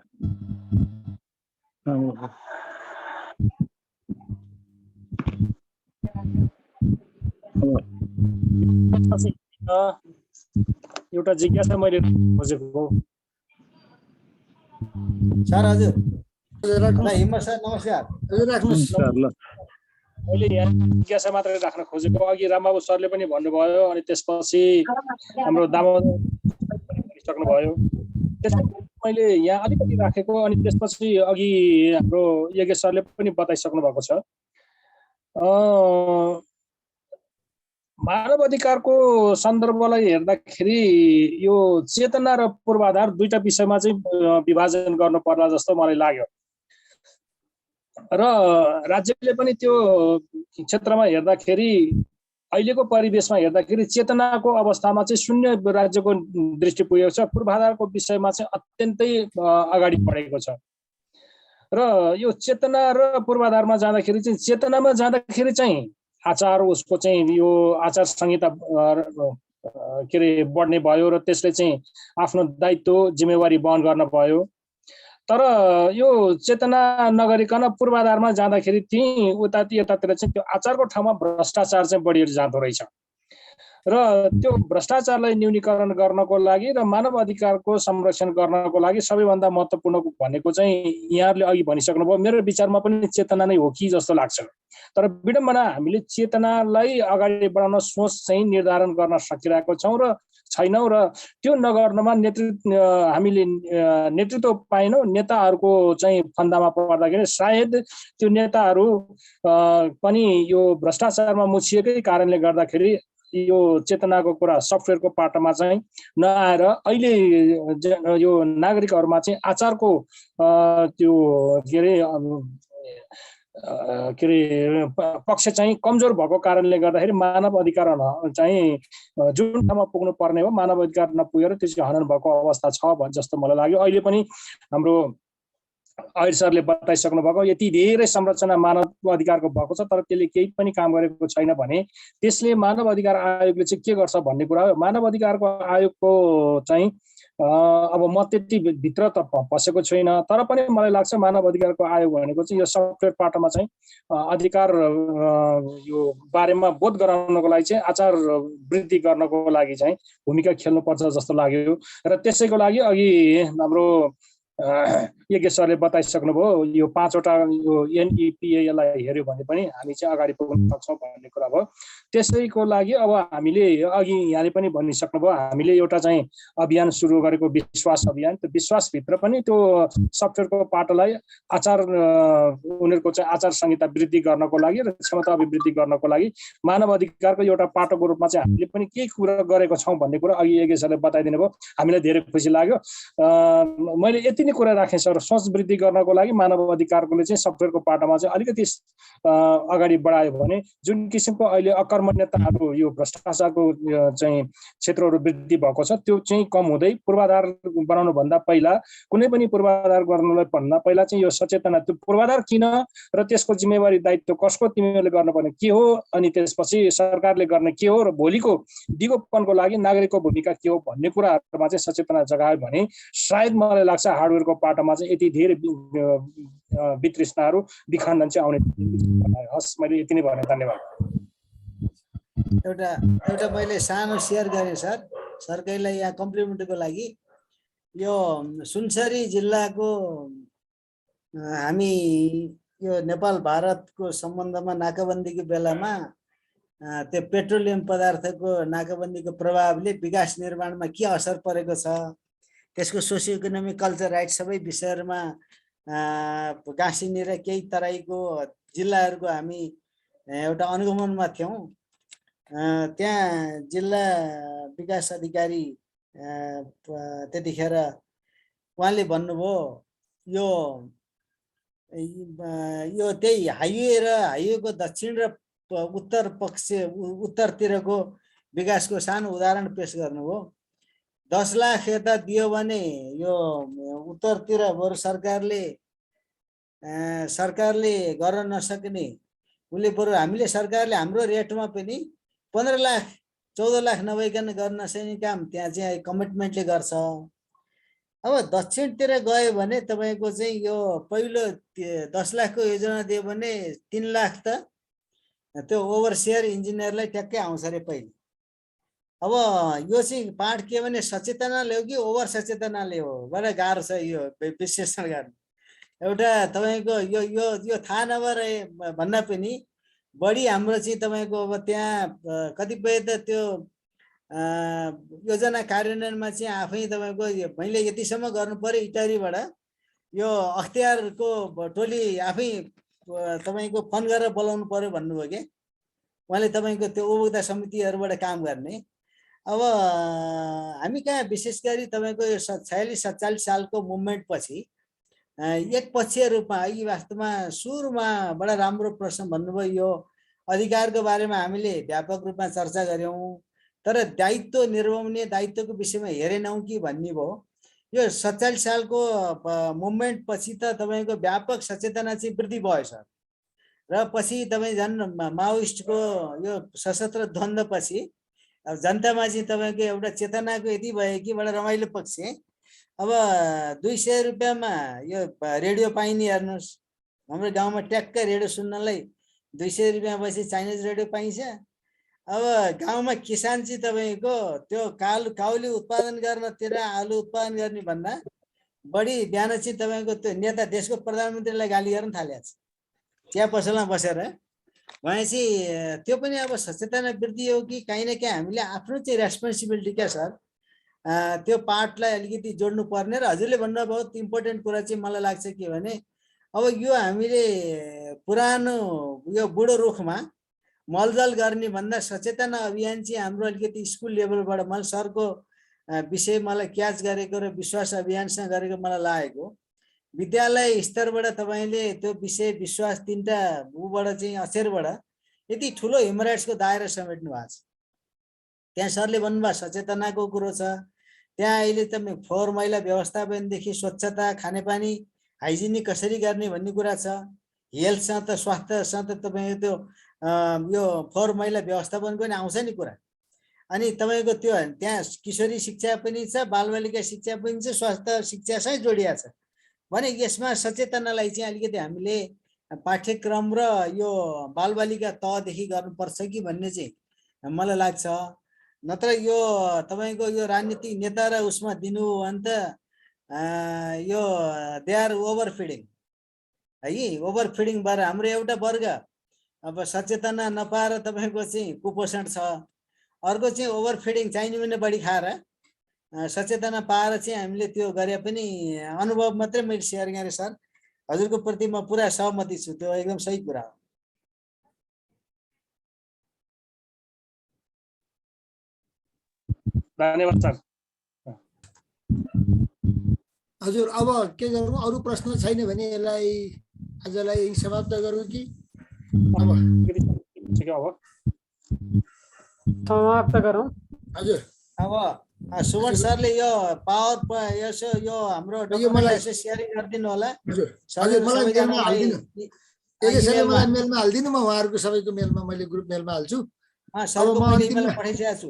[SPEAKER 10] एउटा जिज्ञासा मैले खोजेको
[SPEAKER 1] सर। हजुर हिम्मत सर नमस्कार।
[SPEAKER 10] मैले यहाँ जिज्ञासा मात्रै राख्न खोजेको। अघि रामबाबु सरले पनि भन्नुभयो, अनि त्यसपछि हाम्रो दामोदर सक्नुभयो, त्यसपछि मैले यहाँ अलिकति राखेको, अनि त्यसपछि अघि हाम्रो यज्ञ सरले पनि बताइसक्नु भएको छ। मानव अधिकारको सन्दर्भलाई हेर्दाखेरि यो चेतना र पूर्वाधार दुईटा विषयमा चाहिँ विभाजन गर्नु पर्ला जस्तो मलाई लाग्यो। र राज्यले पनि त्यो क्षेत्रमा हेर्दाखेरि, अहिलेको परिवेशमा हेर्दाखेरि चेतनाको अवस्थामा चाहिँ शून्य राज्यको दृष्टि पुगेको छ, पूर्वाधारको विषयमा चाहिँ अत्यन्तै अगाडि बढेको छ। र यो चेतना र पूर्वाधारमा जाँदाखेरि चाहिँ, चेतनामा जाँदाखेरि चाहिँ आचार, उसको चाहिँ यो आचार संहिता के अरे बढ्ने भयो र त्यसले चाहिँ आफ्नो दायित्व जिम्मेवारी वहन गर्न भयो। तर यो चेतना नगरिकन पूर्वाधारमा जाँदाखेरि त्यही यतातिर चाहिँ त्यो आचारको ठाउँमा भ्रष्टाचार चाहिँ बढेर जाँदो रहेछ। र त्यो भ्रष्टाचारलाई न्यूनीकरण गर्नको लागि र मानव अधिकारको संरक्षण गर्नको लागि सबैभन्दा महत्त्वपूर्ण भनेको चाहिँ यहाँहरूले अघि भनिसक्नुभयो, मेरो विचारमा पनि चेतना नै हो कि जस्तो लाग्छ। तर विडम्बना हामीले चेतनालाई अगाडि बढाउन सोच चाहिँ निर्धारण गर्न सकिरहेको छौँ र छैनौँ, र त्यो नगर्नमा हामीले नेतृत्व पाएनौँ। नेताहरूको चाहिँ फन्दामा पर्दाखेरि सायद त्यो नेताहरू पनि यो भ्रष्टाचारमा मुछिएकै कारणले गर्दाखेरि यो चेतनाको कुरा सफ्टवेयरको पाटोमा चाहिँ नआएर अहिले यो नागरिकहरूमा चाहिँ आचारको त्यो के अरे पक्ष चाहिँ कमजोर भएको कारणले गर्दाखेरि मानव अधिकार चाहिँ जुन ठाउँमा पुग्नु पर्ने हो मानव अधिकार नपुगेर त्यो चाहिँ हनन भएको अवस्था छ जस्तो मलाई लाग्यो। अहिले पनि हाम्रो आयर सरले बताइसक्नु भएको यति धेरै संरचना मानव अधिकारको भएको छ, तर त्यसले केही पनि काम गरेको छैन भने त्यसले मानव अधिकार आयोगले चाहिँ के गर्छ भन्ने कुरा हो। मानव अधिकारको आयोगको चाहिँ अब म त्यति भित्र त पसेको छैन, तर पनि मलाई लाग्छ मानव अधिकारको आयोग भनेको चाहिँ यो सफ्टवेयर पाटोमा चाहिँ अधिकार यो बारेमा बोध गराउनको लागि चाहिँ आचार वृद्धि गर्नको लागि चाहिँ भूमिका खेल्नुपर्छ जस्तो लाग्यो। र त्यसैको लागि अघि हाम्रो यज्ञ सरले बताइसक्नुभयो यो 5वटा यो एनइपिएलाई हेऱ्यो भने पनि हामी चाहिँ अगाडि पुग्न सक्छौँ भन्ने कुरा भयो। त्यसैको लागि अब हामीले अघि यहाँले पनि भनिसक्नुभयो हामीले एउटा चाहिँ अभियान सुरु गरेको विश्वास अभियान, त्यो विश्वासभित्र पनि त्यो सफ्टवेयरको पाटोलाई आचार उनीहरूको चाहिँ आचार संहिता वृद्धि गर्नको लागि र क्षमता अभिवृद्धि गर्नको लागि मानव अधिकारको एउटा पाटोको रूपमा चाहिँ हामीले पनि के कुरा गरेको छौँ भन्ने कुरा अघि यज्ञ सरले बताइदिनु भयो। हामीलाई धेरै खुसी लाग्यो। मैले यति नै कुरा राखेँ सर, सोच वृद्धि गर्नको लागि मानव अधिकारकोले चाहिँ सफ्टवेयरको पाटामा चाहिँ अलिकति अगाडि बढायो भने जुन किसिमको अहिले अकर्मण्यताहरू यो भ्रष्टाचारको चाहिँ क्षेत्रहरू वृद्धि भएको छ त्यो चाहिँ कम हुँदै पूर्वाधार बनाउनु भन्दा पहिला, कुनै पनि पूर्वाधार गर्नुलाई भन्दा पहिला चाहिँ यो सचेतना, त्यो पूर्वाधार किन र त्यसको जिम्मेवारी दायित्व कसको तिमीले गर्नुपर्ने के हो, अनि त्यसपछि सरकारले गर्ने के हो र भोलिको दिगोपनको लागि नागरिकको भूमिका के हो भन्ने कुराहरूमा चाहिँ सचेतना जगायो भने सायद मलाई लाग्छ हार्डवेयरको पाटोमा चाहिँ यति धेरै वितृष्णाहरू विखण्डन चाहिँ आउने। हस्, मैले यति नै भने, धन्यवाद।
[SPEAKER 1] एउटा मैले सानो सेयर गरेँ सर, सरकारलाई यहाँ कम्प्लिमेन्टको लागि। यो सुनसरी जिल्लाको हामी यो नेपाल भारतको सम्बन्धमा नाकाबन्दीको बेलामा त्यो पेट्रोलियम पदार्थको नाकाबन्दीको प्रभावले विकास निर्माणमा के असर परेको छ, त्यसको सोसियो इकोनोमिक कल्चर राइट सबै विषयहरूमा गाँसिने र केही तराईको जिल्लाहरूको हामी एउटा अनुगमनमा थियौँ। त्यहाँ जिल्ला विकास अधिकारी त्यतिखेर उहाँले भन्नुभयो यो त्यही हाइवे र हाइवेको दक्षिण र उत्तरतिरको विकासको सानो उदाहरण पेश गर्नुभयो। 10 लाख यता दियो भने यो उत्तरतिर बरु सरकारले गर्न नसक्ने, उसले बरु हामीले सरकारले हाम्रो रेटमा पनि 15 लाख 14 लाख नभइकन गर्न नसक्ने काम त्यहाँ चाहिँ कमिटमेन्टले गर्छ। अब दक्षिणतिर गयो भने तपाईँको चाहिँ यो पहिलो 10 लाखको योजना दियो भने 3 लाख त त्यो ओभरसियर इन्जिनियरलाई ट्याक्कै आउँछ अरे पहिले। अब यो चाहिँ पाठ के भने सचेतनाले हो कि ओभर सचेतनाले हो, बडा गाह्रो छ यो विश्लेषण गर्नु। एउटा तपाईँको यो थाहा नभएर भन्दा पनि बढी हाम्रो चाहिँ तपाईँको अब त्यहाँ कतिपय त त्यो योजना कार्यान्वयनमा चाहिँ आफै तपाईँको मैले यतिसम्म गर्नु पर्यो इटारीबाट यो अख्तियारको टोली आफै तपाईँको फोन गरेर बोलाउनु पर्यो भन्नुभयो कि उहाँले तपाईँको त्यो उपभोक्ता समितिहरूबाट काम गर्ने। अब हामी कहाँ विशेष गरी तपाईँको यो 46-47 सालको मुभमेन्ट पछि एक पक्षीय रूपमा अघि वास्तवमा सुरुमा बडा राम्रो प्रश्न भन्नुभयो। यो अधिकारको बारेमा हामीले व्यापक रूपमा चर्चा गऱ्यौँ, तर दायित्व निर्वहने दायित्वको विषयमा हेरेनौँ कि भन्ने भयो। यो 47 सालको मुभमेन्ट पछि त तपाईँको व्यापक सचेतना चाहिँ वृद्धि भयो सर, र पछि तपाईँ झन् माओइस्टको यो सशस्त्र द्वन्द्व पछि अब जनतामा चाहिँ तपाईँको एउटा चेतनाको यति भयो कि बडा रमाइलो पक्ष। अब 200 रुपियाँमा यो रेडियो पाइने, हेर्नुहोस् हाम्रो गाउँमा ट्याक्क रेडियो सुन्नलाई 200 रुपियाँ पछि चाइनिज रेडियो पाइन्छ। अब गाउँमा किसान चाहिँ तपाईँको त्यो काउली उत्पादन गर्नतिर आलु उत्पादन गर्ने भन्दा बढी बिहान चाहिँ तपाईँको त्यो नेता देशको प्रधानमन्त्रीलाई गाली गर्न थालेको छ चिया पसलमा बसेर। भनेपछि त्यो पनि अब सचेतना वृद्धि हो कि काहीँ न काहीँ हामीले आफ्नो चाहिँ रेस्पोन्सिबिलिटी क्या सर, त्यो पार्टलाई अलिकति जोड्नु पर्ने। र हजुरले भन्नुभयो बहुत इम्पोर्टेन्ट कुरा चाहिँ मलाई लाग्छ के भने अब यो हामीले पुरानो यो बुढो रुखमा मलजल गर्ने भन्दा सचेतना अभियान चाहिँ हाम्रो अलिकति स्कुल लेभलबाट मैले सरको विषय मलाई क्याच गरेको र विश्वास अभियानसँग गरेको मलाई लागेको। विद्यालय स्तरबाट तपाईँले त्यो विषय विश्वास 3टा ऊबाट चाहिँ अक्षरबाट यति ठुलो ह्युमन राइट्सको दायरा समेट्नु भएको छ। त्यहाँ सरले भन्नुभयो सचेतनाको कुरो छ। त्यहाँ अहिले तपाईँ फोहोर मैला व्यवस्थापनदेखि स्वच्छता, खानेपानी, हाइजिनिक कसरी गर्ने भन्ने कुरा छ। हेल्थसँग त स्वास्थ्यसँग त तपाईँको त्यो यो फोहोर मैला व्यवस्थापन पनि आउँछ नि कुरा। अनि तपाईँको त्यो त्यहाँ किशोरी शिक्षा पनि छ, बालबालिका शिक्षा पनि छ, स्वास्थ्य शिक्षासँग जोडिया छ भने यसमा सचेतनालाई चाहिँ अलिकति हामीले पाठ्यक्रम र यो बालबालिका तहदेखि गर्नुपर्छ कि भन्ने चाहिँ मलाई लाग्छ। नत्र यो तपाईँको यो राजनीतिक नेता र उसमा दिनु हो भने त यो दे आर ओभर फिडिङ है कि। ओभर फिडिङ भएर हाम्रो एउटा वर्ग अब सचेतना नपाएर तपाईँको चाहिँ कुपोषण छ, अर्को चाहिँ ओभर फिडिङ चाहिने पनि बढी खाएर सचेतना पाएर चाहिँ हामीले त्यो गरे पनि अनुभव मात्रै मैले सेयर गरेँ सर। हजुरको प्रति म पुरा सहमति छु, त्यो एकदम सही कुरा हो।
[SPEAKER 10] धन्यवाद सर।
[SPEAKER 2] हजुर अब के गरौँ अरू प्रश्न छैन भने यसलाई आजलाई समाप्त गरौँ कि अब
[SPEAKER 5] समाप्त गरौँ।
[SPEAKER 2] हजुर
[SPEAKER 1] अब सुमन सरले यो पावर यसो यो हाम्रो डकुमेन्ट सेयरिङ गरिदिनु होला।
[SPEAKER 2] हजुर हजुर मलाई मेलमा हाल्दिनु एकैछिन मलाई मेलमा हाल्दिनु म उहाँहरूको सबैको मेलमा मैले ग्रुप मेलमा हाल्छु।
[SPEAKER 1] अब म अन्तिममा पठाइसकेको छु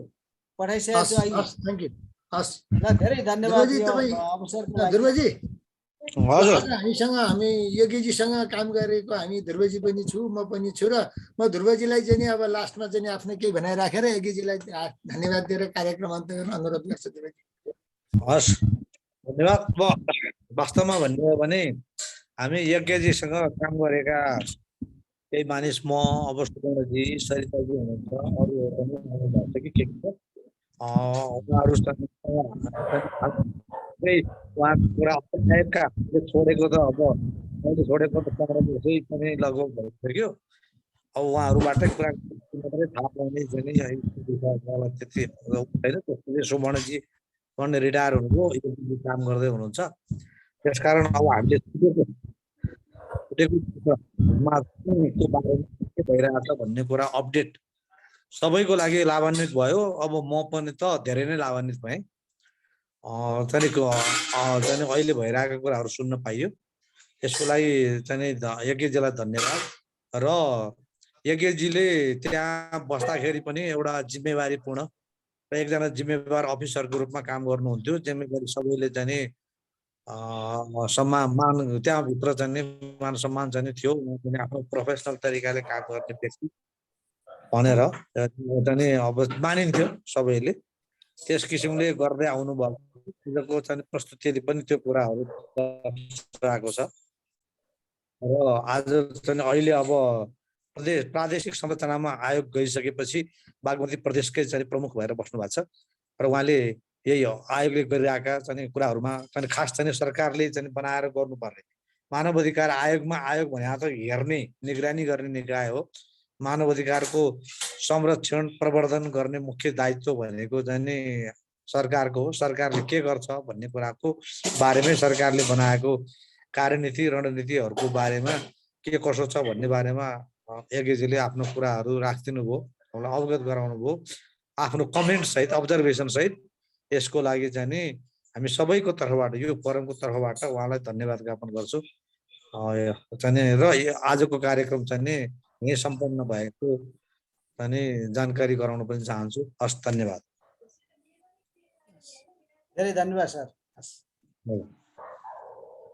[SPEAKER 1] अहिले।
[SPEAKER 2] थ्यांक यू हस्
[SPEAKER 1] ल धेरै धन्यवाद यो अवसरको लागि।
[SPEAKER 2] ध्रुवजी
[SPEAKER 6] हजुर
[SPEAKER 2] हामी योगीजीसँग काम गरेको हामी ध्रुवजी पनि छु म पनि छु र म ध्रुवजीलाई चाहिँ नि अब लास्टमा चाहिँ नि आफ्नो केही भनाइ राखेर योगीजीलाई धन्यवाद दिएर कार्यक्रम अन्त्य गर्न अनुरोध गर्छु ध्रुवजी।
[SPEAKER 6] हस् धन्यवाद। वास्तवमा भन्ने हो भने हामी यज्ञजीसँग काम गरेका केही मानिस म अब सुवर्णजी सरिताजी हुनुहुन्छ अरूहरू पनि आउनुभएको छ कि के उहाँहरूसँग उहाँको कुरा अप्नाएका छोडेको त अब मैले छोडेको त 15 वर्षै पनि लगभग भइसक्यो। अब उहाँहरूबाटै कुरा मात्रै थाहा पाउने चाहिँ मलाई त्यति छैन। त्यसले सुवर्णजी पनि रिटायर हुनुभयो काम गर्दै हुनुहुन्छ। त्यसकारण अब हामीले के भइरहेछ भन्ने कुरा अपडेट सबैको लागि लाभान्वित भयो। अब म पनि त धेरै नै लाभान्वित भएँ। चाहिँ अहिले भइरहेका कुराहरू सुन्न पाइयो। यसको लागि चाहिँ यज्ञजीलाई धन्यवाद। र यज्ञजीले त्यहाँ बस्दाखेरि पनि एउटा जिम्मेवारीपूर्ण र एकजना जिम्मेवार अफिसरको रूपमा काम गर्नुहुन्थ्यो। जिम्मेवारी सबैले चाहिँ सम्मान त्यहाँभित्र चाहिँ मान सम्मान चाहिँ थियो। आफ्नो प्रोफेसनल तरिकाले काम गर्ने व्यक्ति भनेर चाहिँ अब मानिन्थ्यो सबैले। त्यस किसिमले गर्दै आउनु भएको चाहिँ प्रस्तुतिले पनि त्यो कुराहरू आएको छ। र आज चाहिँ अहिले अब प्रादेशिक संरचनामा आयोग गइसकेपछि बागमती प्रदेशकै चाहिँ प्रमुख भएर बस्नु भएको छ। र उहाँले यही हो आयोगले गरिरहेका चाहिँ कुराहरूमा चाहिँ खास चाहिँ सरकारले चाहिँ बनाएर गर्नुपर्ने मानव अधिकार आयोगमा आयोग भने त हेर्ने निगरानी गर्ने निकाय हो। मानव अधिकारको संरक्षण प्रवर्धन गर्ने मुख्य दायित्व भनेको चाहिँ सरकारको हो। सरकारले के गर्छ भन्ने कुराको बारेमै सरकारले बनाएको कार्यनीति रणनीतिहरूको बारेमा के कसो छ भन्ने बारेमा यज्ञजीले आफ्नो कुराहरू राखिदिनु भयो, हामीलाई अवगत गराउनु भयो आफ्नो कमेन्ट सहित अब्जर्भेसन सहित। यसको लागि चाहिँ नि हामी सबैको तर्फबाट यो फोरमको तर्फबाट उहाँलाई धन्यवाद ज्ञापन गर्छु। चाहिँ र आजको कार्यक्रम चाहिँ नि यही सम्पन्न भएको अनि जानकारी गराउन पनि चाहन्छु। हस् धन्यवाद।
[SPEAKER 1] धेरै धन्यवाद सर।